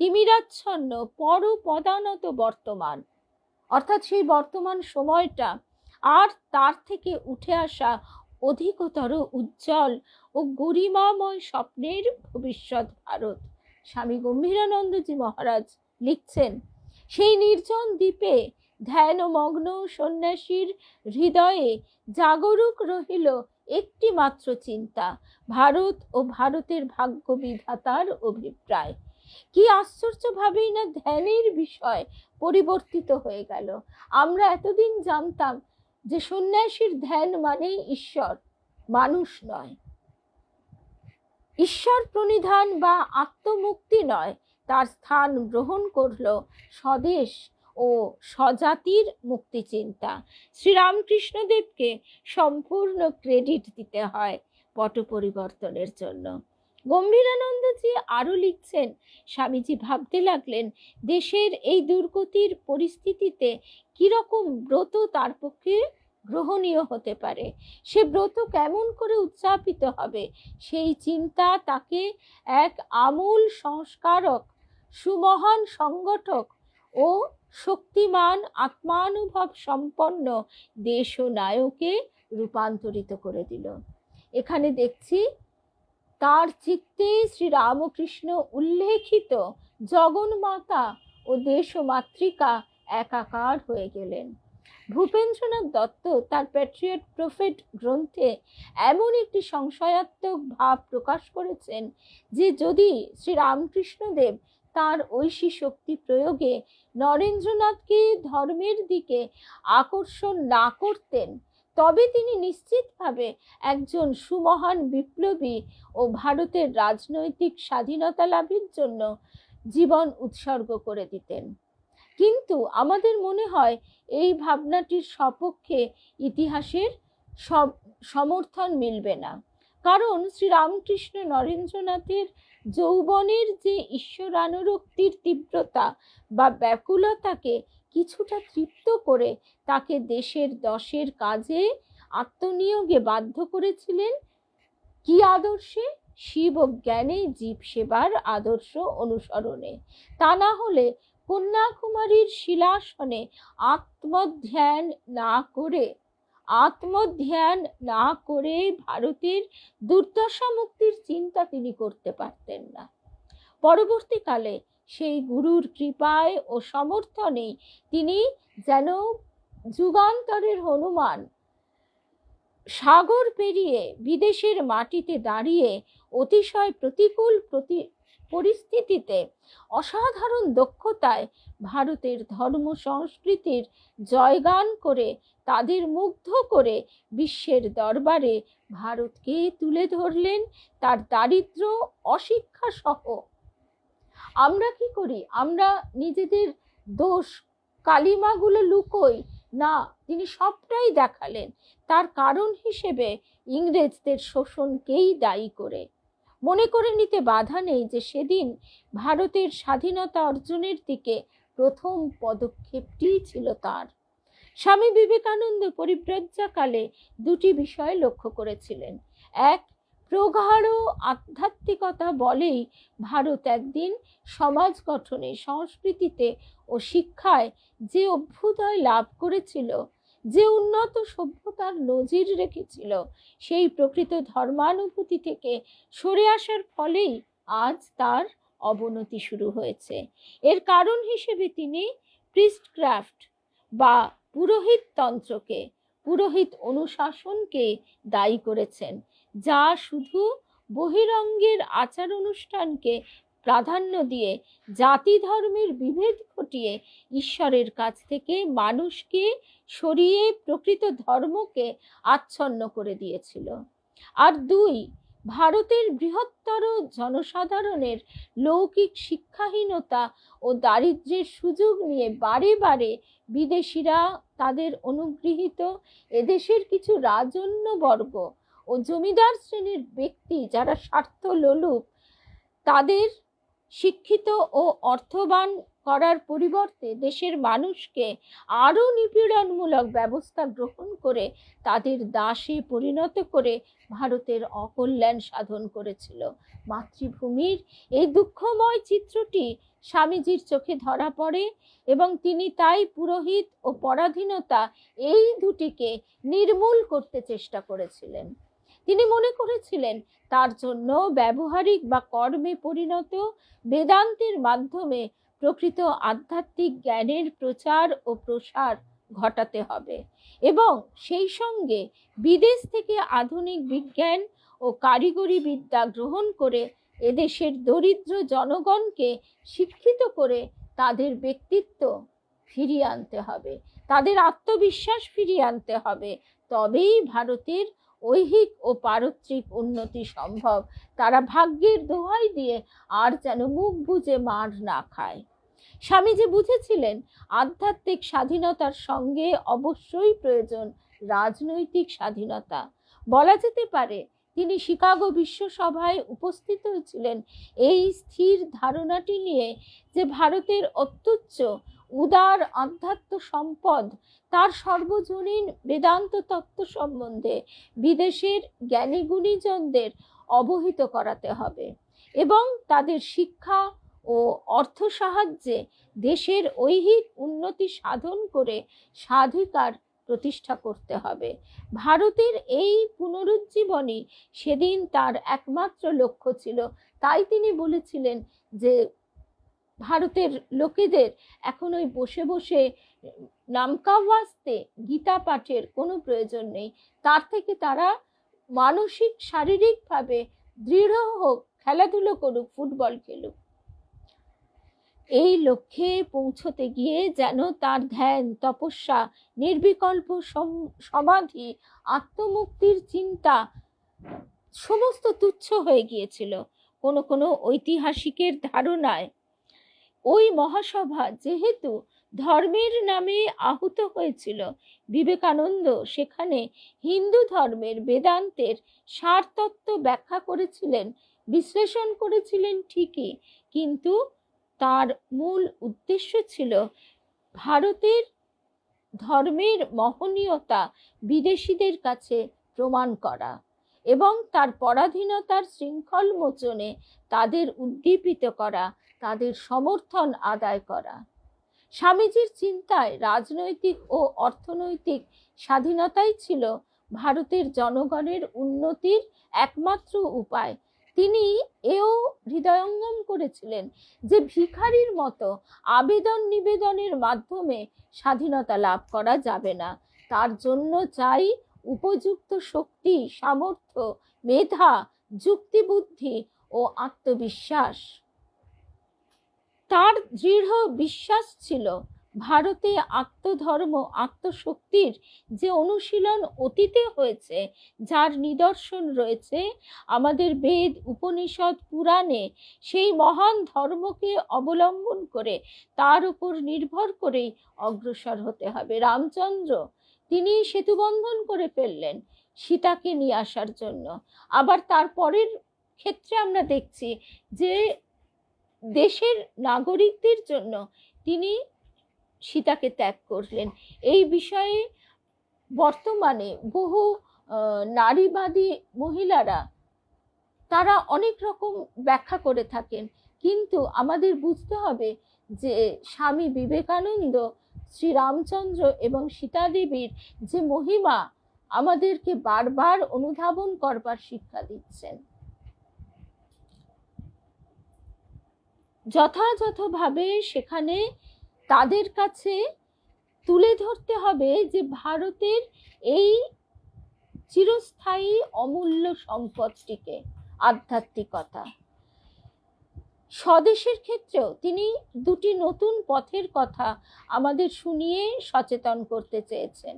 তিমিরাচ্ছন্ন পরপদানত বর্তমান, অর্থাৎ সেই বর্তমান সময়টা আর তার থেকে উঠে আসা অধিকতর উজ্জ্বল ও গরিমাময় স্বপ্নের ভবিষ্যৎ ভারত। স্বামী গম্ভীরানন্দজি মহারাজ লিখছেন, সেই নির্জন দ্বীপে ধ্যানমগ্ন সন্ন্যাসীর হৃদয়ে জাগরুক রহিল একটি মাত্র চিন্তা, ভারত ও ভারতের ভাগ্য বিধাতার অভিপ্রায়। কি আশ্চর্যভাবেই না ধ্যানের বিষয় পরিবর্তিত হয়ে গেল। আমরা এতদিন জানতাম যে সন্ন্যাসীর ধ্যান মানেই ঈশ্বর, মানুষ নয়। ঈশ্বর প্রণিধান বা আত্মমুক্তি নয়, তার স্থান গ্রহণ করল স্বদেশ ও স্বজাতির মুক্তি চিন্তা। শ্রীরামকৃষ্ণদেবকে সম্পূর্ণ ক্রেডিট দিতে হয় পট পরিবর্তনের জন্য। গম্ভীরানন্দজি আরো লিখছেন, স্বামীজি ভাবতে লাগলেন দেশের এই দুর্গতির পরিস্থিতিতে কিরকম ব্রত তার পক্ষে গ্রহণীয় হতে পারে, সে ব্রত কেমন করে উদযাপিত হবে। সেই চিন্তা তাকে এক আমূল সংস্কারক, সুমহান সংগঠক ও শক্তিমান আত্মানুভব সম্পন্ন দেশ ও নায়কে রূপান্তরিত করে দিল। এখানে দেখছি তার চিত্তে শ্রীরামকৃষ্ণ উল্লেখিত জগন্মাতা ও দেশ ও মাতৃকা একাকার হয়ে গেলেন। ভূপেন্দ্রনাথ দত্ত তার প্যাট্রিয়ট প্রফেট গ্রন্থে এমন একটি সংশয়াত্মক ভাব প্রকাশ করেছেন যে যদি শ্রীরামকৃষ্ণদেব তার ঐশী শক্তি প্রয়োগে নরেন্দ্রনাথকে ধর্মের দিকে আকর্ষণ না করতেন, তবে তিনি নিশ্চিতভাবে একজন সুমহান বিপ্লবী ও ভারতের রাজনৈতিক স্বাধীনতা লাভের জন্য জীবন উৎসর্গ করে দিতেন। কিন্তু আমাদের মনে হয় এই ভাবনাটির সপক্ষে ইতিহাসের সমর্থন মিলবে না, কারণ শ্রীরামকৃষ্ণ নরেন্দ্রনাথের যৌবনের যে ঈশ্বরানুরক্তির তীব্রতা বা ব্যাকুলতাকে কিছুটা তৃপ্ত করে তাকে দেশের দশের কাজে আত্মনিয়োগে বাধ্য করেছিলেন। কি আদর্শে? শিব ও জ্ঞানে জীব সেবার আদর্শ অনুসরণে। তা না হলে কন্যাকুমারীর শিলাসনে আত্মধ্যান না করে ভারতের দুর্দশা মুক্তির চিন্তা তিনি করতে পারতেন না। পরবর্তীকালে সেই গুরুর কৃপায় ও সমর্থনে তিনি যেন যুগান্তরের হনুমান সাগর পেরিয়ে বিদেশের মাটিতে দাঁড়িয়ে অতিশয় প্রতিকূল পরিস্থিতিতে অসাধারণ দক্ষতায় ভারতের ধর্ম সংস্কৃতির জয়গান করে তাদের মুগ্ধ করে বিশ্বের দরবারে ভারতকে তুলে ধরলেন তার দারিদ্র অশিক্ষা সহ। আমরা কি করি? আমরা নিজেদের দোষ কালিমাগুলো লুকোই না, তিনি সবটাই দেখালেন। তার কারণ হিসেবে ইংরেজদের শোষণকেই দায়ী করে মনে করে নিতে বাধা নেই যে সেদিন ভারতের স্বাধীনতা অর্জনের দিকে প্রথম পদক্ষেপটি ছিল তার। স্বামী বিবেকানন্দ পরিব্রাজ্যকালে দুটি বিষয় লক্ষ্য করেছিলেন। এক, প্রগাঢ় আধ্যাত্মিকতা বলেই ভারত একদিন সমাজ গঠনে, সংস্কৃতিতে ও শিক্ষায় যে অভ্যুদয় লাভ করেছিল, যে উন্নত সভ্যতার নজির রেখেছিল, সেই প্রকৃত ধর্মানুভূতি থেকে সরে আসার ফলেই আজ তার অবনতি শুরু হয়েছে। এর কারণ হিসেবে তিনি প্রিস্টক্রাফট বা পুরোহিততন্ত্রকে, পুরোহিত অনুশাসনকে দায়ী করেছেন, যা শুধু বহিরঙ্গের আচার অনুষ্ঠানকে প্রাধান্য দিয়ে জাতি ধর্মের বিভেদ ঘটিয়ে ঈশ্বরের কাছ থেকে মানুষকে সরিয়ে প্রকৃত ধর্মকে আচ্ছন্ন করে দিয়েছিল। আর দুই, ভারতের বৃহত্তর জনসাধারণের লৌকিক শিক্ষাহীনতা ও দারিদ্র্যের সুযোগ নিয়ে বারে বারে বিদেশিরা তাদের অনুগৃহীত এদেশের কিছু রাজন্যবর্গ ও জমিদার শ্রেণীর ব্যক্তি যারা স্বার্থ লোলুপ, তাদের শিক্ষিত ও অর্থবান করার পরিবর্তে দেশের মানুষকে আরও নিপীড়নমূলক ব্যবস্থা গ্রহণ করে তাদের দাসে পরিণত করে ভারতের অকল্যাণ সাধন করেছিল। মাতৃভূমির এই দুঃখময় চিত্রটি স্বামীজির চোখে ধরা পড়ে এবং তিনি তাই পুরোহিত ও পরাধীনতা এই দুটিকে নির্মূল করতে চেষ্টা করেছিলেন। তিনি মনে করেছিলেন তার জন্য ব্যবহারিক বা কর্মে পরিণত বেদান্তের মাধ্যমে প্রকৃত আধ্যাত্মিক জ্ঞানের প্রচার ও প্রসার ঘটাতে হবে এবং সেই সঙ্গে বিদেশ থেকে আধুনিক বিজ্ঞান ও কারিগরি বিদ্যা গ্রহণ করে এদেশের দরিদ্র জনগণকে শিক্ষিত করে তাদের ব্যক্তিত্ব ফিরিয়ে আনতে হবে, তাদের আত্মবিশ্বাস ফিরিয়ে আনতে হবে। তবেই ভারতের ঐহিক ও পারত্রিক উন্নতি সম্ভব। তারা ভাগ্যের দোহাই দিয়ে আর যেন মুখ বুজে মার না খায়। স্বামীজি বুঝেছিলেন আধ্যাত্মিক স্বাধীনতার সঙ্গে অবশ্যই প্রয়োজন রাজনৈতিক স্বাধীনতা। বলা যেতে পারে তিনি শিকাগো বিশ্বসভায় উপস্থিত হয়েছিলেন এই স্থির ধারণাটি নিয়ে যে ভারতের অত্যুচ্চ উদার আধ্যাত্ম সম্পদ তার সর্বজনীন বেদান্ত তত্ত্ব সম্বন্ধে বিদেশের জ্ঞানী গুণীজনদের অবহিত করাতে হবে এবং তাদের শিক্ষা ও অর্থ সাহায্যে দেশের ঐহিক উন্নতি সাধন করে স্বাধিকার প্রতিষ্ঠা করতে হবে। ভারতের এই পুনরুজ্জীবনই সেদিন তার একমাত্র লক্ষ্য ছিল। তাই তিনি বলেছিলেন যে ভারতের লোকেদের এখন ওই বসে বসে নামকা ওয়াস্তে গীতা পাঠের কোনো প্রয়োজন নেই, তার থেকে তারা মানসিক শারীরিকভাবে দৃঢ় হোক, খেলাধুলো করুক, ফুটবল খেলুক। এই লক্ষ্যে পৌঁছতে গিয়ে যেন তার ধ্যান, তপস্যা, নির্বিকল্প সমাধি, আত্মমুক্তির চিন্তা সমস্ত তুচ্ছ হয়ে গিয়েছিল। কোনো কোনো ঐতিহাসিকের ধারণায় ওই মহাসভা যেহেতু ধর্মের নামে আহুত হয়েছিল, বিবেকানন্দ সেখানে হিন্দু ধর্মের বেদান্তের সারতত্ত্ব ব্যাখ্যা করেছিলেন, বিশ্লেষণ করেছিলেন ঠিকই, কিন্তু তার মূল উদ্দেশ্য ছিল ভারতের ধর্মের মহনীয়তা বিদেশিদের কাছে প্রমাণ করা এবং তার পরাধীনতার শৃঙ্খল মোচনে তাদের উদ্দীপিত করা, তাদের সমর্থন আদায় করা। স্বামীজির চিন্তায় রাজনৈতিক ও অর্থনৈতিক স্বাধীনতাই ছিল ভারতের জনগণের উন্নতির একমাত্র উপায়। তিনি এও হৃদয়ঙ্গম করেছিলেন যে ভিখারির মতো আবেদন নিবেদনের মাধ্যমে স্বাধীনতা লাভ করা যাবে না। তার জন্য চাই উপযুক্ত শক্তি, সামর্থ্য, মেধা, যুক্তিবুদ্ধি ও আত্মবিশ্বাস। তার দৃঢ় বিশ্বাস ছিল ভারতে আত্মধর্ম, আত্মশক্তির যে অনুশীলন অতীতে হয়েছে, যার নিদর্শন রয়েছে আমাদের বেদ, উপনিষদ, পুরাণে, সেই মহান ধর্মকে অবলম্বন করে তার উপর নির্ভর করেই অগ্রসর হতে হবে। রামচন্দ্র তিনি সেতুবন্ধন করে ফেললেন সীতাকে নিয়ে আসার জন্য। আবার তারপরের ক্ষেত্রে আমরা দেখছি যে দেশের নাগরিকদের জন্য তিনি সীতাকে ত্যাগ করলেন। এই বিষয়ে বর্তমানে বহু নারীবাদী মহিলারা তারা অনেক রকম ব্যাখ্যা করে থাকেন, কিন্তু আমাদের বুঝতে হবে যে স্বামী বিবেকানন্দ শ্রীরামচন্দ্র এবং সীতা দেবীর যে মহিমা আমাদেরকে বারবার অনুধাবন করবার শিক্ষা দিচ্ছেন। যথাযথভাবে সেখানে তাদের কাছে তুলে ধরতে হবে যে ভারতের এই চিরস্থায়ী অমূল্য সম্পদটিকে, আধ্যাত্মিকতা। স্বদেশের ক্ষেত্রেও তিনি দুটি নতুন পথের কথা আমাদের শুনিয়ে সচেতন করতে চেয়েছেন: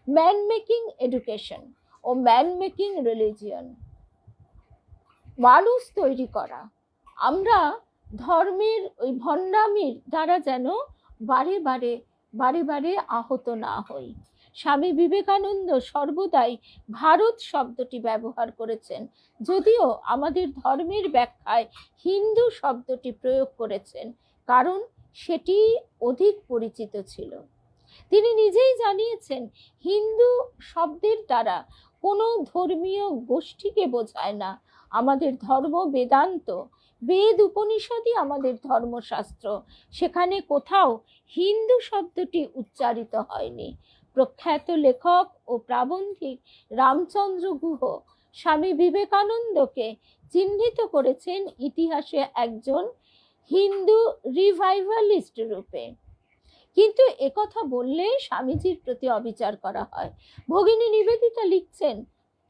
ম্যান মেকিং এডুকেশন ও ম্যান মেকিং রিলিজিয়ন। মানুষ তৈরি করা। আমরা ধর্মের ওই ভণ্ডামির দ্বারা যেন বারে বারে আহত না হই। স্বামী বিবেকানন্দ সর্বদাই ভারত শব্দটি ব্যবহার করেছেন, যদিও আমাদের ধর্মের ব্যাখ্যায় হিন্দু শব্দটি প্রয়োগ করেছেন, কারণ সেটি অধিক পরিচিত ছিল। তিনি নিজেই জানিয়েছেন হিন্দু শব্দের দ্বারা কোনো ধর্মীয় গোষ্ঠীকে বোঝায় না। আমাদের ধর্ম বেদান্ত, বেদ উপনিষদই আমাদের ধর্মশাস্ত্র, সেখানে কোথাও হিন্দু শব্দটি উচ্চারিত হয়নি। প্রখ্যাত লেখক ও প্রাবন্ধিক রামচন্দ্র গুহ স্বামী বিবেকানন্দকে চিহ্নিত করেছেন ইতিহাসে একজন হিন্দু রিভাইভালিস্ট রূপে। কিন্তু একথা বললে স্বামীজির প্রতি অবিচার করা হয়। ভগিনী নিবেদিতা লিখছেন,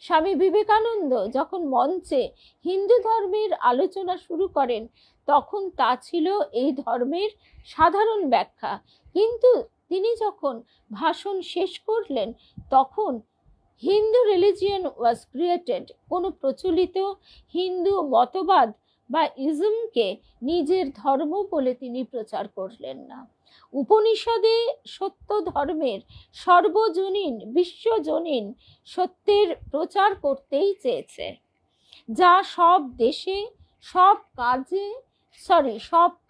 স্বামী বিবেকানন্দ যখন মঞ্চে হিন্দু ধর্মের আলোচনা শুরু করেন তখন তা ছিল এই ধর্মের সাধারণ ব্যাখ্যা, কিন্তু তিনি যখন ভাষণ শেষ করলেন তখন হিন্দু রিলিজিয়ন ওয়াজ ক্রিয়েটেড, কোনো প্রচলিত হিন্দু মতবাদ বা ইজমকে নিজের ধর্ম বলে তিনি প্রচার করলেন না। উপনিষদে সত্য ধর্মের সর্বজনীন বিশ্বজনীন সত্যের প্রচার করতেই চেয়েছে, যা সব দেশে সব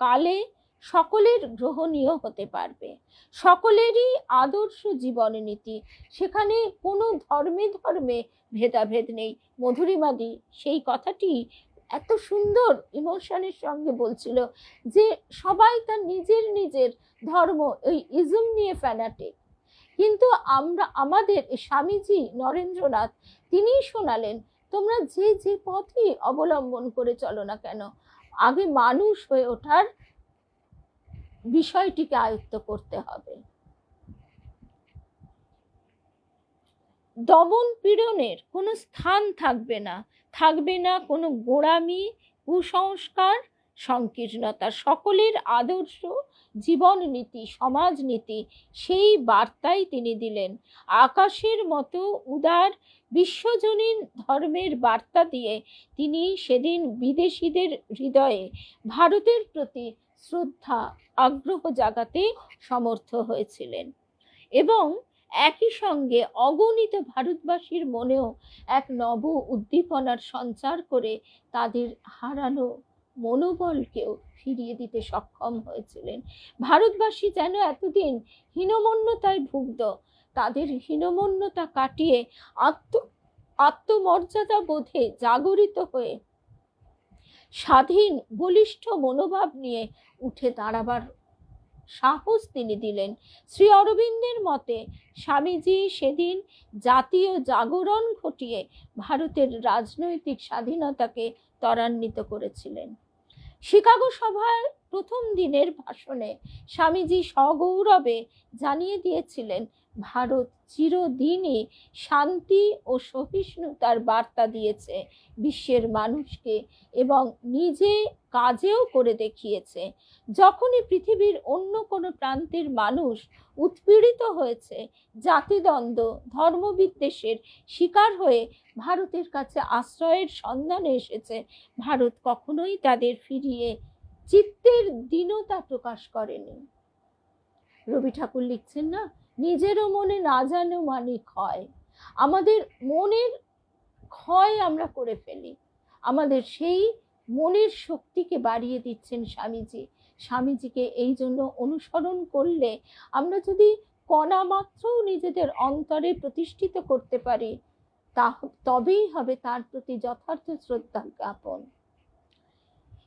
কালে সকলের গ্রহণীয় হতে পারবে, সকলেরই আদর্শ জীবন নীতি। সেখানে কোনো ধর্মে ধর্মে ভেদাভেদ নেই। মধুরিমাদি সেই কথাটি এত সুন্দর ইমোশনের সঙ্গে বলছিল যে সবাই তার নিজের নিজের ধর্ম, ওই ইজম নিয়ে ফ্যানাটিক। কিন্তু আমাদের স্বামীজি নরেন্দ্রনাথ তিনি শোনালেন, তোমরা যে যে পথই অবলম্বন করে চলো না কেন, আগে মানুষ হয়ে ওঠার বিষয়টিকে আয়ত্ত করতে হবে। দমন পীড়নের কোনো স্থান থাকবে না, থাকবে না কোনো গোঁড়ামি, কুসংস্কার, সংকীর্ণতা। সকলের আদর্শ জীবন নীতি, সমাজ নীতি, সেই বার্তাই তিনি দিলেন। আকাশের মতো উদার বিশ্বজনীন ধর্মের বার্তা দিয়ে তিনি সেদিন বিদেশিদের হৃদয়ে ভারতের প্রতি শ্রদ্ধা আগ্রহ জাগাতে সমর্থ হয়েছিলেন এবং একই সঙ্গে অগণিত ভারতবাসীর মনেও এক নব উদ্দীপনার সঞ্চার করে তাদের হারানো মনোবলকেও ফিরিয়ে দিতে সক্ষম হয়েছিলেন। ভারতবাসী যেন এতদিন হীনমন্যতায় ভুগত, তাদের হীনমন্যতা কাটিয়ে আত্মমর্যাদা বোধে জাগরিত হয়ে স্বাধীন বলিষ্ঠ মনোভাব নিয়ে উঠে দাঁড়াবার সাহস তিনি দিলেন। শ্রী অরবিন্দের মতে স্বামীজি সেদিন জাতীয় জাগরণ ঘটিয়ে ভারতের রাজনৈতিক স্বাধীনতাকে ত্বরান্বিত করেছিলেন। শিকাগো সভার প্রথম দিনের ভাষণে স্বামীজি সগৌরবে জানিয়ে দিয়েছিলেন, ভারত চিরদিনই শান্তি ও সহিষ্ণুতার বার্তা দিয়েছে বিশ্বের মানুষকে এবং নিজে কাজেও করে দেখিয়েছে। যখনই পৃথিবীর অন্য কোনো প্রান্তের মানুষ উৎপীড়িত হয়েছে, জাতিদ্বন্দ্ব, ধর্মবিদ্বেষের শিকার হয়ে ভারতের কাছে আশ্রয়ের সন্ধানে এসেছে, ভারত কখনোই তাদের ফিরিয়ে চিত্তের দীনতা প্রকাশ করেনি। রবি ঠাকুর লিখছেন না, নিজেরও মনে না জানো মানে ক্ষয়। আমাদের মনের ক্ষয় আমরা করে ফেলি, আমাদের সেই মনের শক্তিকে বাড়িয়ে দিচ্ছেন স্বামীজি। স্বামীজিকে এই জন্য অনুসরণ করলে আমরা যদি কণা মাত্রও নিজেদের অন্তরে প্রতিষ্ঠিত করতে পারি, তবেই হবে তার প্রতি যথার্থ শ্রদ্ধা জ্ঞাপন।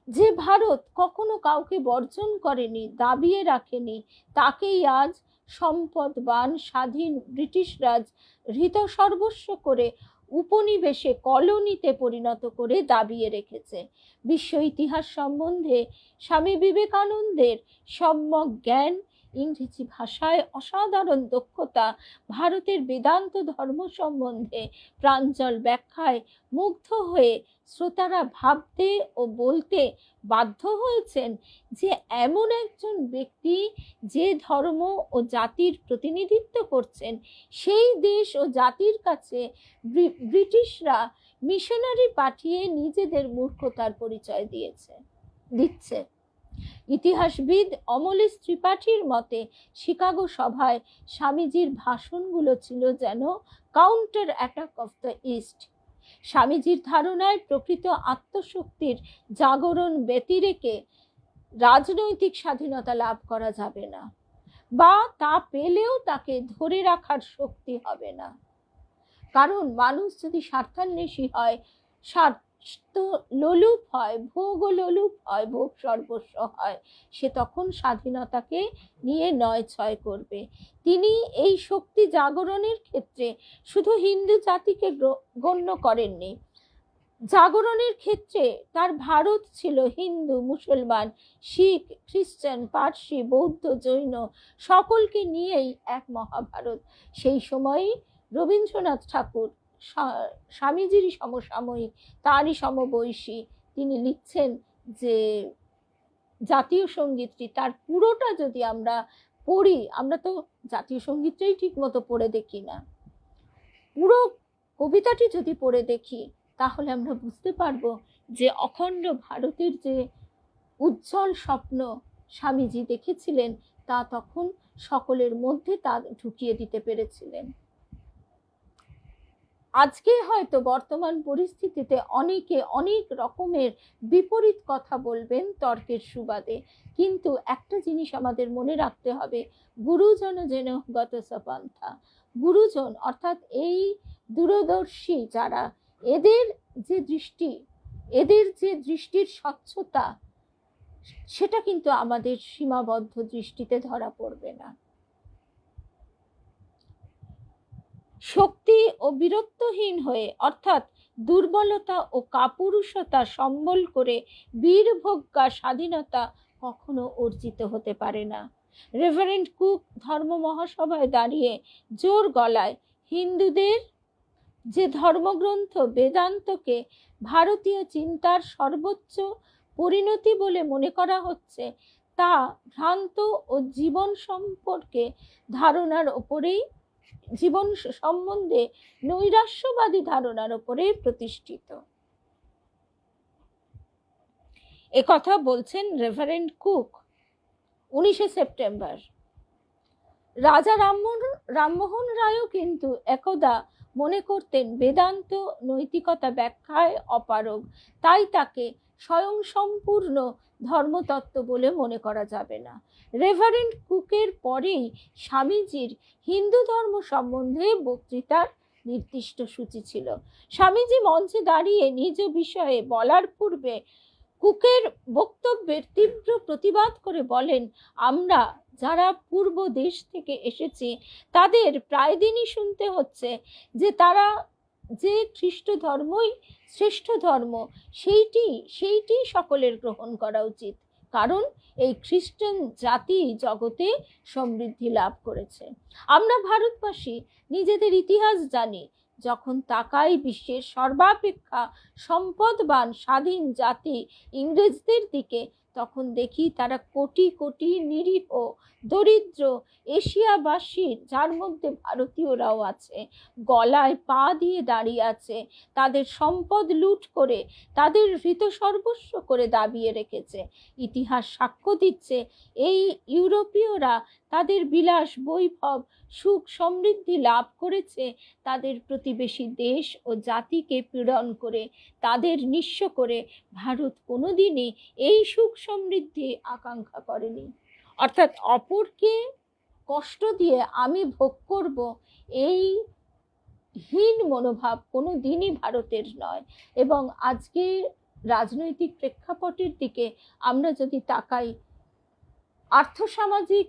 যে ভারত কখনো কাউকে বর্জন করেনি, দাবিয়ে রাখেনি, তাকেই আজ সম্পদবান স্বাধীন ব্রিটিশ রাজ হৃত সর্বস্ব করে উপনিবেশে কলোনিতে পরিণত করে দাবিয়ে রেখেছে। বিশ্ব ইতিহাস সম্বন্ধে স্বামী বিবেকানন্দের সম্যক জ্ঞান, ইংরেজি ভাষায় অসাধারণ দক্ষতা, ভারতের বেদান্ত ধর্ম সম্বন্ধে প্রাঞ্জল ব্যাখ্যায় মুগ্ধ হয়ে শ্রোতারা ভাবতে ও বলতে বাধ্য হয়েছেন যে এমন একজন ব্যক্তি যে ধর্ম ও জাতির প্রতিনিধিত্ব করছেন, সেই দেশ ও জাতির কাছে ব্রিটিশরা মিশনারি পাঠিয়ে নিজেদের মূর্খতার পরিচয় দিচ্ছে। ইতিহাসবিদ অমলেশ ত্রিপাঠীর মতে শিকাগো সভায় স্বামীজির ভাষণগুলো ছিল যেন counter attack of the east. স্বামীজির ধারণায় প্রকৃত আত্মশক্তির জাগরণ ব্যতিরেকে রাজনৈতিক স্বাধীনতা লাভ করা যাবে না, বা তা পেলেও তাকে ধরে রাখার শক্তি হবে না। কারণ মানুষ যদি স্বার্থান্বেষী হয়, স্বার্থ লোলুপ হয়, ভোগ লোলুপ হয়, ভোগ সর্বস্ব হয়, সে তখন স্বাধীনতাকে নিয়ে নয় ছয় করবে। তিনি এই শক্তি জাগরণের ক্ষেত্রে শুধু হিন্দু জাতিকে গণ্য করেননি। জাগরণের ক্ষেত্রে তার ভারত ছিল হিন্দু, মুসলমান, শিখ, খ্রিস্টান, পার্সি, বৌদ্ধ, জৈন সকলকে নিয়েই এক মহাভারত। সেই সময়ই রবীন্দ্রনাথ ঠাকুর স্বামীজিরই সমসাময়িক, তারই সমবয়সী, তিনি লিখছেন যে জাতীয় সঙ্গীতটি তার পুরোটা যদি আমরা পড়ি, আমরা তো জাতীয় সঙ্গীতটাই ঠিক মতো পড়ে দেখি না, পুরো কবিতাটি যদি পড়ে দেখি তাহলে আমরা বুঝতে পারবো যে অখণ্ড ভারতের যে উজ্জ্বল স্বপ্ন স্বামীজি দেখেছিলেন তা তখন সকলের মধ্যে তা ঢুকিয়ে দিতে পেরেছিলেন। আজকে হয়তো বর্তমান পরিস্থিতিতে অনেকে অনেক রকমের বিপরীত কথা বলবেন তর্কের সুবাদে, কিন্তু একটা জিনিস আমাদের মনে রাখতে হবে, গুরুজন যেন গত সপন্থা। গুরুজন অর্থাৎ এই দূরদর্শী যারা, এদের যে দৃষ্টির স্বচ্ছতা, সেটা কিন্তু আমাদের সীমাবদ্ধ দৃষ্টিতে ধরা পড়বে না। শক্তি ও বীরত্বহীন হয়ে অর্থাৎ দুর্বলতা ও কাপুরুষতা সম্বল করে বীরভোগ্যা স্বাধীনতা কখনো অর্জিত হতে পারে না। রেভারেন্ড কুক ধর্ম মহাসভায় দাঁড়িয়ে জোর গলায় হিন্দুদের যে ধর্মগ্রন্থ বেদান্তকে ভারতীয় চিন্তার সর্বোচ্চ পরিণতি বলে মনে করা হচ্ছে তা ভ্রান্ত ও জীবন সম্পর্কে ধারণার ওপরেই, জীবন সম্বন্ধে নৈরাশ্যবাদী ধারণার উপরে প্রতিষ্ঠিত। একথা বলছেন রেভারেন্ড কুক 19শে সেপ্টেম্বর। রাজা রামমোহন রায়ও কিন্তু একদা মনে করতেন বেদান্ত নৈতিকতা ব্যাখ্যায় অপারগ, তাই তাকে স্বয়ংসম্পূর্ণ ধর্মতত্ত্ব বলে মনে করা যাবে না। রেভারেন্ড কুকের পরেই স্বামীজির হিন্দু ধর্ম সম্বন্ধে বক্তৃতার নির্দিষ্ট সূচি ছিল। স্বামীজি মঞ্চে দাঁড়িয়ে নিজ বিষয়ে বলার পূর্বে কুকের বক্তব্যের তীব্র প্রতিবাদ করে বলেন, আমরা যারা পূর্ব দেশ থেকে এসেছি তাদের প্রায় দিনই শুনতে হচ্ছে যে তারা যে খ্রিস্ট ধর্মই শ্রেষ্ঠ ধর্ম, সেইটি সকলের গ্রহণ করা উচিত, কারণ এই খ্রিস্টান জাতি জগতে সমৃদ্ধি লাভ করেছে। আমরা ভারতবাসী নিজেদের ইতিহাস জানি, যখন তাকাই বিশ্বের সর্বাপেক্ষা সম্পদবান স্বাধীন জাতি ইংরেজদের দিকে, তখন দেখি তারা কোটি কোটি নিরীহ দরিদ্র এশিয়াবাসী, যার মধ্যে ভারতীয়রাও আছে, গলায় পা দিয়ে দাঁড়িয়ে আছে, তাদের সম্পদ লুট করে তাদের হৃত সর্বস্ব করে দাবিয়ে রেখেছে। ইতিহাস সাক্ষ্য দিচ্ছে এই ইউরোপীয়রা তাদের বিলাস বৈভব সুখ সমৃদ্ধি লাভ করেছে তাদের প্রতিবেশী দেশ ও জাতিকে পীড়ন করে, তাদের নিঃস্ব করে। ভারত কোনোদিনই এই সুখ সমৃদ্ধি আকাঙ্ক্ষা করেনি। অর্থাৎ অপরকে কষ্ট দিয়ে আমি ভোগ করব, এই হীন মনোভাব কোনো দিনই ভারতের নয়। এবং আজকে রাজনৈতিক প্রেক্ষাপটের দিকে আমরা যদি তাকাই, আর্থসামাজিক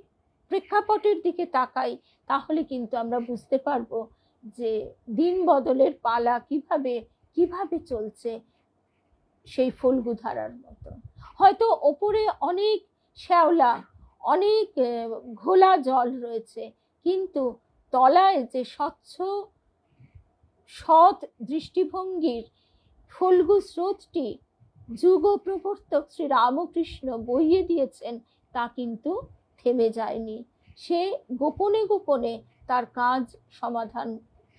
প্রেক্ষাপটের দিকে তাকাই, তাহলে কিন্তু আমরা বুঝতে পারবো যে দিন বদলের পালা কিভাবে চলছে, সেই ফল্গু ধারার মতো। হয়তো ওপরে অনেক শ্যাওলা, অনেক ঘোলা জল রয়েছে, কিন্তু তলায় যে স্বচ্ছ সৎ দৃষ্টিভঙ্গির ফল্গু স্রোতটি যুগ প্রবর্তক শ্রী রামকৃষ্ণ বইয়ে দিয়েছেন, তা কিন্তু থেমে যায়নি। সে গোপনে গোপনে তার কাজ সমাধান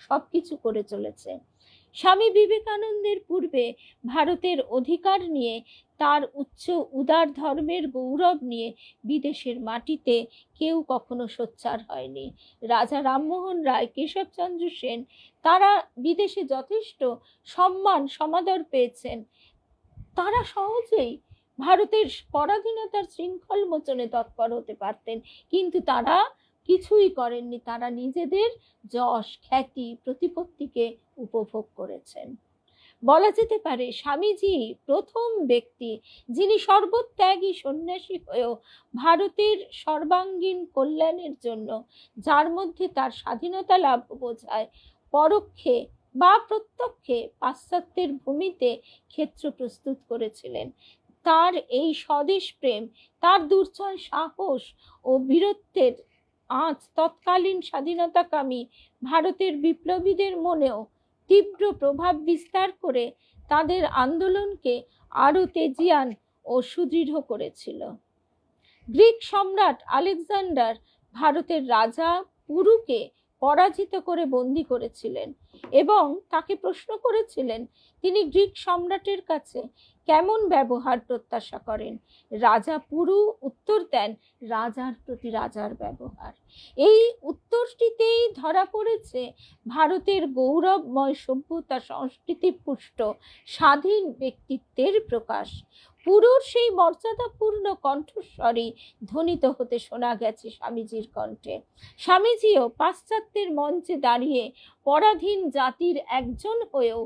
সবকিছু করে চলেছে। স্বামী বিবেকানন্দের পূর্বে ভারতের অধিকার নিয়ে, তার উচ্চ উদার ধর্মের গৌরব নিয়ে বিদেশের মাটিতে কেউ কখনো সোচ্চার হয়নি। রাজা রামমোহন রায়, কেশবচন্দ্র সেন, তারা বিদেশে যথেষ্ট সম্মান সমাদর পেয়েছেন। তারা সহজেই ভারতের পরাধীনতার শৃঙ্খল মোচনে তৎপর হতে পারতেন, কিন্তু তারা কিছুই করেননি। তারা নিজেদের যশ খ্যাতি প্রতিপত্তিকে উপভোগ করেছেন। বলা যেতে পারে স্বামীজি প্রথম ব্যক্তি যিনি সর্বত্যাগী সন্ন্যাসী হয়েও ভারতের সর্বাঙ্গীন কল্যাণের জন্য, যার মধ্যে তার স্বাধীনতা লাভ বোঝায়, পরোক্ষে বা প্রত্যক্ষে পাশ্চাত্যের ভূমিতে ক্ষেত্র প্রস্তুত করেছিলেন। তার এই স্বদেশ প্রেম, তার দুর্জয় সাহস ও বীরত্বের আঁচ তৎকালীন স্বাধীনতাকামী ভারতের বিপ্লবীদের মনেও তীব্র প্রভাব বিস্তার করে তাদের আন্দোলনকে আরো তেজিয়ান ও সুদৃঢ় করেছিল। গ্রিক সম্রাট আলেকজান্ডার ভারতের রাজা পুরুকে পরাজিত করে বন্দী করেছিলেন। এবং তাকে প্রশ্ন করেছিলেন তিনি গ্রিক সম্রাটের কাছে কেমন ব্যবহার প্রত্যাশা করেন। রাজা পুরু উত্তর দেন, রাজার প্রতি রাজার ব্যবহার। এই উত্তরটিতেই ধরা পড়েছে ভারতের গৌরবময় সভ্যতা সংস্কৃতি পুষ্ট স্বাধীন ব্যক্তিত্বের প্রকাশ। পুরুর সেই মর্যাদাপূর্ণ কণ্ঠস্বরই ধ্বনিত হতে শোনা গেছে স্বামীজির কণ্ঠে। স্বামীজিও পাশ্চাত্যের মঞ্চে দাঁড়িয়ে পরাধীন জাতির একজন হয়েও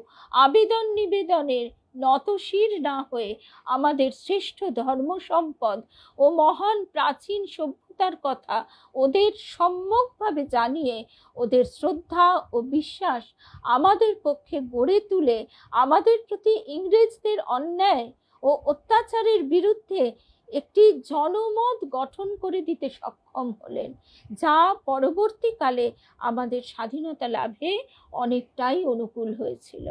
আবেদন নিবেদনের নতশির না হয়ে আমাদের শ্রেষ্ঠ ধর্ম সম্পদ ও মহান প্রাচীন সভ্যতার কথা ওদের সম্যকভাবে জানিয়ে ওদের শ্রদ্ধা ও বিশ্বাস আমাদের পক্ষে গড়ে তুলে আমাদের প্রতি ইংরেজদের অন্যায় ও অত্যাচারের বিরুদ্ধে একটি জনমত গঠন করে দিতে সক্ষম হলেন, যা পরবর্তীকালে আমাদের স্বাধীনতা লাভে অনেকটাই অনুকূল হয়েছিল।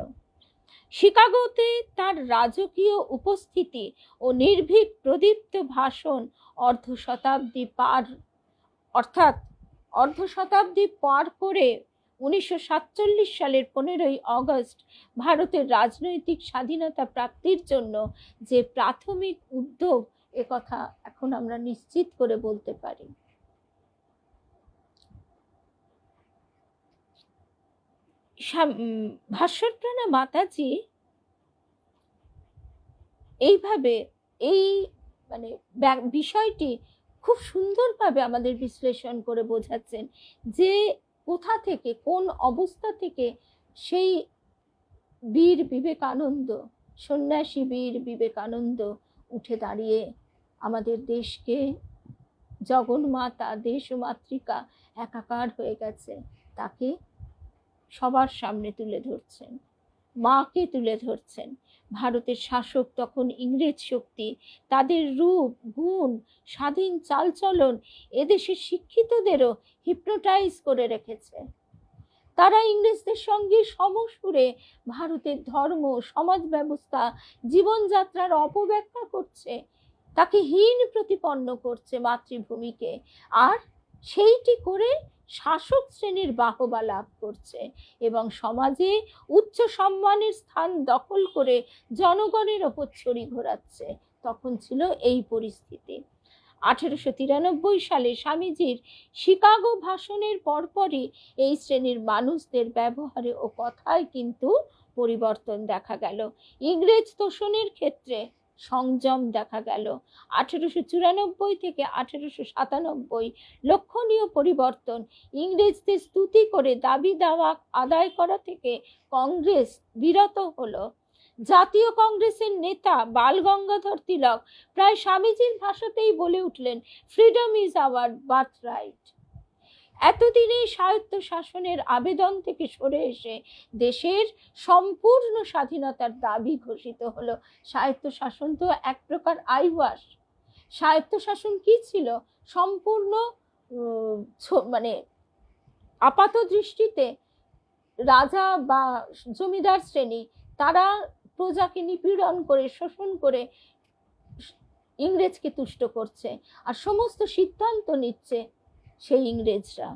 শিকাগোতে তার রাজকীয় উপস্থিতি ও নির্ভীক প্রদীপ্ত ভাষণ অর্ধ শতাব্দী পার করে 1947 সালের 15ই অগস্ট ভারতের রাজনৈতিক স্বাধীনতা প্রাপ্তির জন্য যে প্রাথমিক উদ্যোগ, একথা এখন আমরা নিশ্চিত করে বলতে পারি। ভাস্বরপ্রাণা মাতাজি এইভাবে এই বিষয়টি খুব সুন্দরভাবে আমাদের বিশ্লেষণ করে বোঝাচ্ছেন যে কোথা থেকে, কোন অবস্থা থেকে সেই বীর বিবেকানন্দ, সন্ন্যাসী বীর বিবেকানন্দ উঠে দাঁড়িয়ে আমাদের দেশকে, জগন্মাতা দেশ মাতৃকা একাকার হয়ে গেছে, তাকে সবার সামনে তুলে ধরছেন, মাকে তুলে ধরছেন। ভারতের শাসক তখন ইংরেজ শক্তি, তাদের রূপ গুণ স্বাধীন চালচলন এদেশের শিক্ষিতদেরও হিপনোটাইজ করে রেখেছে। তারা ইংরেজদের সঙ্গে সমসুরে ভারতের ধর্ম, সমাজ ব্যবস্থা, জীবনযাত্রার অপব্যাখ্যা করছে, তাকে হীন প্রতিপন্ন করছে মাতৃভূমিকে, আর সেইটি করে শাসক শ্রেণীর বাহবা লাভ করছে এবং সমাজে উচ্চ সম্মানের স্থান দখল করে জনগণের ওপর ছড়ি ঘোরাচ্ছে। তখন ছিল এই পরিস্থিতি। 1893 সালে স্বামীজির শিকাগো ভাষণের পরপরই এই শ্রেণীর মানুষদের ব্যবহারে ও কথায় কিন্তু পরিবর্তন দেখা গেল। ইংরেজ তোষণের ক্ষেত্রে সংযম দেখা গেল। 1894 থেকে 1897 লক্ষণীয় পরিবর্তন। ইংরেজদের স্তুতি করে দাবি দাওয়া আদায় করা থেকে কংগ্রেস বিরত হলো। জাতীয় কংগ্রেসের নেতা বাল গঙ্গাধর তিলক প্রায় স্বামীজির ভাষাতেই বলে উঠলেন, freedom is our birth right. এতদিনে স্বায়ত্ত শাসনের আবেদন থেকে সরে এসে দেশের সম্পূর্ণ স্বাধীনতার দাবি ঘোষিত হলো। স্বায়ত্ত শাসন তো এক প্রকার আইওয়াস। স্বায়ত্ত শাসন কি ছিল? সম্পূর্ণ আপাত দৃষ্টিতে রাজা বা জমিদার শ্রেণী, তারা প্রজাকে নিপীড়ন করে, শোষণ করে ইংরেজকে তুষ্ট করছে, আর সমস্ত সিদ্ধান্ত নিচ্ছে সেই ইংরেজরা।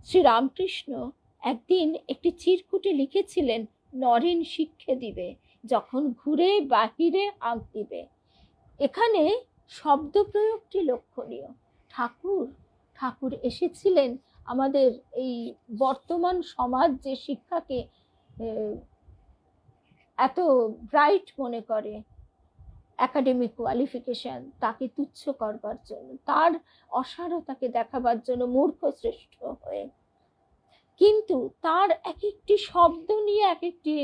শ্রীরামকৃষ্ণ একদিন একটি চিরকুটে লিখেছিলেন, নরেন শিক্ষে দিবে যখন ঘুরে বাহিরে আঁক দিবে। এখানে শব্দ প্রয়োগটি লক্ষণীয়। ঠাকুর এসেছিলেন আমাদের এই বর্তমান সমাজ যে শিক্ষাকে এত ব্রাইট মনে করে, একাডেমিক কোয়ালিফিকেশন, তাকে তুচ্ছ করবার জন্য, তার অসারতাকে দেখাবার জন্য মূর্খ শ্রেষ্ঠ হয়ে। কিন্তু তার এক একটি শব্দ নিয়ে এক একটি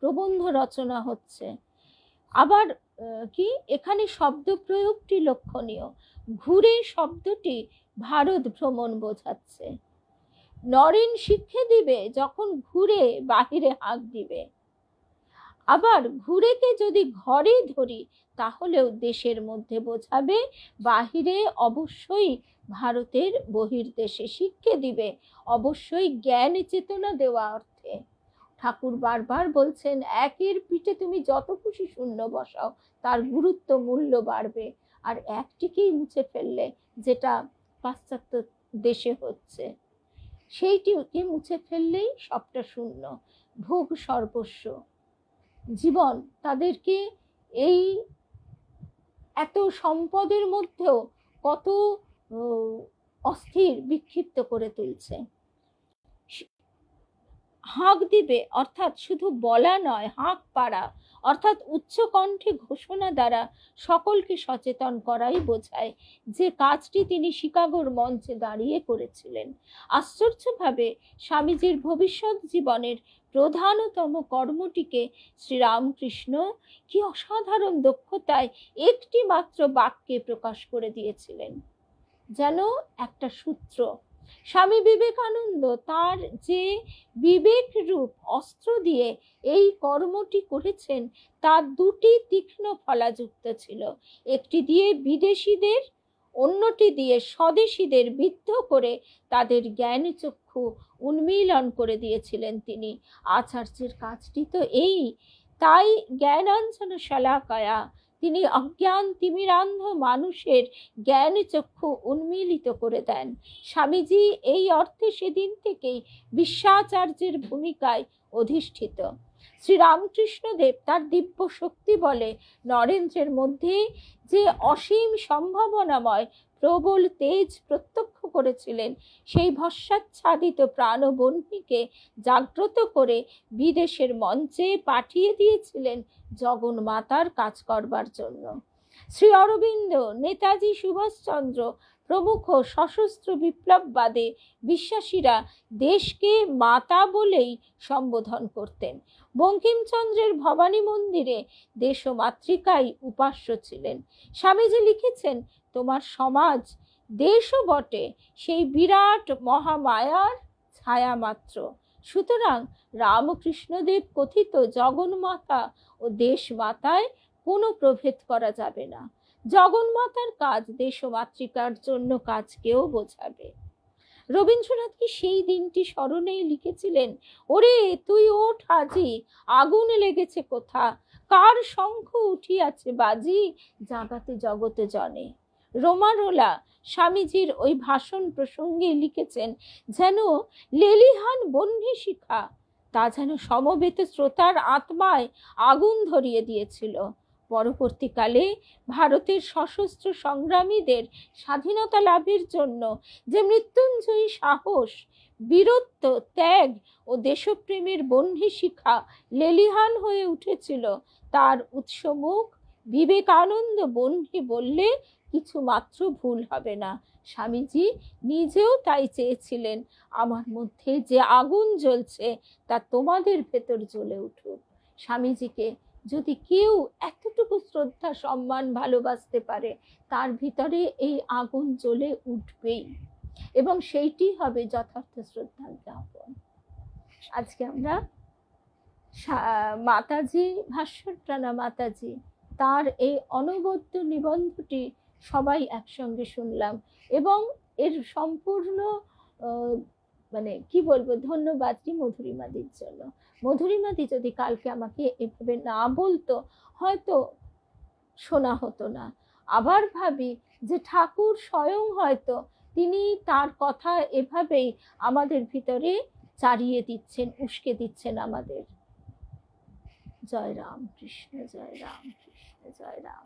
প্রবন্ধ রচনা হচ্ছে। আবার কি এখানে শব্দ প্রয়োগটি লক্ষণীয়। ঘুরে শব্দটি ভারত ভ্রমণ বোঝাচ্ছে। নরেন শিক্ষে দিবে যখন ঘুরে বাহিরে হাঁক দিবে। আবার ঘুরেকে যদি ঘরে ধরি তাহলেও দেশের মধ্যে বোঝাবে, বাহিরে অবশ্যই ভারতের বহির্দেশে শিক্ষে দিবে, অবশ্যই জ্ঞান চেতনা দেওয়া অর্থে। ঠাকুর বারবার বলছেন, একের পিঠে তুমি যত খুশি শূন্য বসাও, তার গুরুত্ব মূল্য বাড়বে। আর একটিকেই মুছে ফেললে, যেটা পাশ্চাত্য দেশে হচ্ছে, সেইটিকে মুছে ফেললেই সবটা শূন্য, ভোগ সর্বস্ব। জীবন তাদেরকে এই এত সম্পদের মধ্যেও কত অস্থির বিক্ষিপ্ত করে তুলছে। হাঁক দিবে অর্থাৎ শুধু বলা নয়, হাঁক পাড়া অর্থাৎ উচ্চ কণ্ঠে ঘোষণা দ্বারা সকলকে সচেতন করাই বোঝায়, যে কাজটি তিনি শিকাগোর মঞ্চে দাঁড়িয়ে করেছিলেন। আশ্চর্যভাবে স্বামীজির ভবিষ্যৎ জীবনের প্রধানতম কর্মটিকে শ্রীরামকৃষ্ণ কি অসাধারণ দক্ষতায় একটি মাত্র বাক্যে প্রকাশ করে দিয়েছিলেন, যেন একটা সূত্র। স্বামী বিবেকানন্দ তার যে বিবেক রূপ অস্ত্র দিয়ে এই কর্মটি করেছেন, তার দুটি তীক্ষ্ণ ফলাযুক্ত ছিল। একটি দিয়ে বিদেশিদের, অন্যটি দিয়ে স্বদেশীদের বিদ্ধ করে তাদের জ্ঞান চক্ষু উন্মীলন করে দিয়েছিলেন তিনি। আচার্যের কাজটি তো এই। তাই জ্ঞানাঞ্জন শলাকায়া তিনি অজ্ঞান তিমিরান্ধ মানুষের জ্ঞান চক্ষু উন্মীলিত করে দেন। স্বামীজি এই অর্থে সেদিন থেকেই বিশ্বাচার্যের ভূমিকায় অধিষ্ঠিত। শ্রীরামকৃষ্ণদেব তার দিব্য শক্তি বলে নরেন্দ্রের মধ্যে যে অসীম সম্ভাবনাময় প্রবল তেজ প্রত্যক্ষ করেছিলেন, সেই ভস্মাচ্ছাদিত প্রাণবহ্নিকে জাগ্রত করে বিদেশের মঞ্চে পাঠিয়ে দিয়েছিলেন জগন্মাতার কাজ করবার জন্য। শ্রী অরবিন্দ, নেতাজি সুভাষচন্দ্র প্রমুখ সশস্ত্র বিপ্লববাদে বিশ্বাসীরা দেশকে মাতা বলেই সম্বোধন করতেন। বঙ্কিমচন্দ্রের ভবানী মন্দিরে দেশমাতৃকাই উপাস্য ছিলেন। স্বামীজি লিখেছেন, তোমার সমাজ দেশও বটে, সেই বিরাট মহামায়ার ছায়া মাত্র। সুতরাং রামকৃষ্ণদেব কথিত জগন্মাতা ও দেশমাতায় কোনো প্রভেদ করা যাবে না। জগন্মাতার কাজ দেশমাতৃকার জন্য কাজকেও বোঝাবে। রবীন্দ্রনাথ কি সেই দিনটি স্মরণেই লিখেছিলেন, ওরে তুই ওঠ আজি, আগুন লেগেছে কোথা, কার শঙ্খ উঠিয়াছে বাজি, জাগাতে জগতে জনে। রোমারোলা স্বামীজির ওই ভাষণ প্রসঙ্গে লিখেছেন, যেন লেলিহান বহ্নি শিখা, তা যেন সমবেত শ্রোতার আত্মায় আগুন ধরিয়ে দিয়েছিল। পরবর্তীকালে ভারতের সশস্ত্র সংগ্রামীদের স্বাধীনতা লাভের জন্য যে মৃত্যুঞ্জয়ী সাহস, বীরত্ব, ত্যাগ ও দেশপ্রেমের বহ্নি শিখা লেলিহান হয়ে উঠেছিল, তার উৎসমুখ বিবেকানন্দ বহ্নি বললে কিছু মাত্র ভুল হবে না। স্বামীজি নিজেও তাই চেয়েছিলেন, আমার মধ্যে যে আগুন জ্বলছে তা তোমাদের ভেতর জ্বলে উঠুক। স্বামীজিকে যদি কেউ এতটুকু শ্রদ্ধা, সম্মান, ভালোবাসতে পারে, তার ভিতরে এই আগুন জ্বলে উঠবেই, এবং সেইটি হবে যথার্থ শ্রদ্ধার জ্ঞাপন। আজকে আমরা মাতাজি, ভাস্বরপ্রাণা মাতাজি, তার এই অনবদ্য নিবন্ধটি সবাই একসঙ্গে শুনলাম, এবং এর সম্পূর্ণ মানে কি বলবো, ধন্যবাদটি মধুরিমাদির জন্য। মধুরিমাদি যদি কালকে আমাকে এভাবে না বলতো, হয়তো শোনা হতো না। আবার ভাবি যে ঠাকুর স্বয়ং হয়তো তিনি তার কথা এভাবেই আমাদের ভিতরে চারিয়ে দিচ্ছেন, উস্কে দিচ্ছেন আমাদের। জয় রাম কৃষ্ণ, জয় রাম কৃষ্ণ, জয় রাম।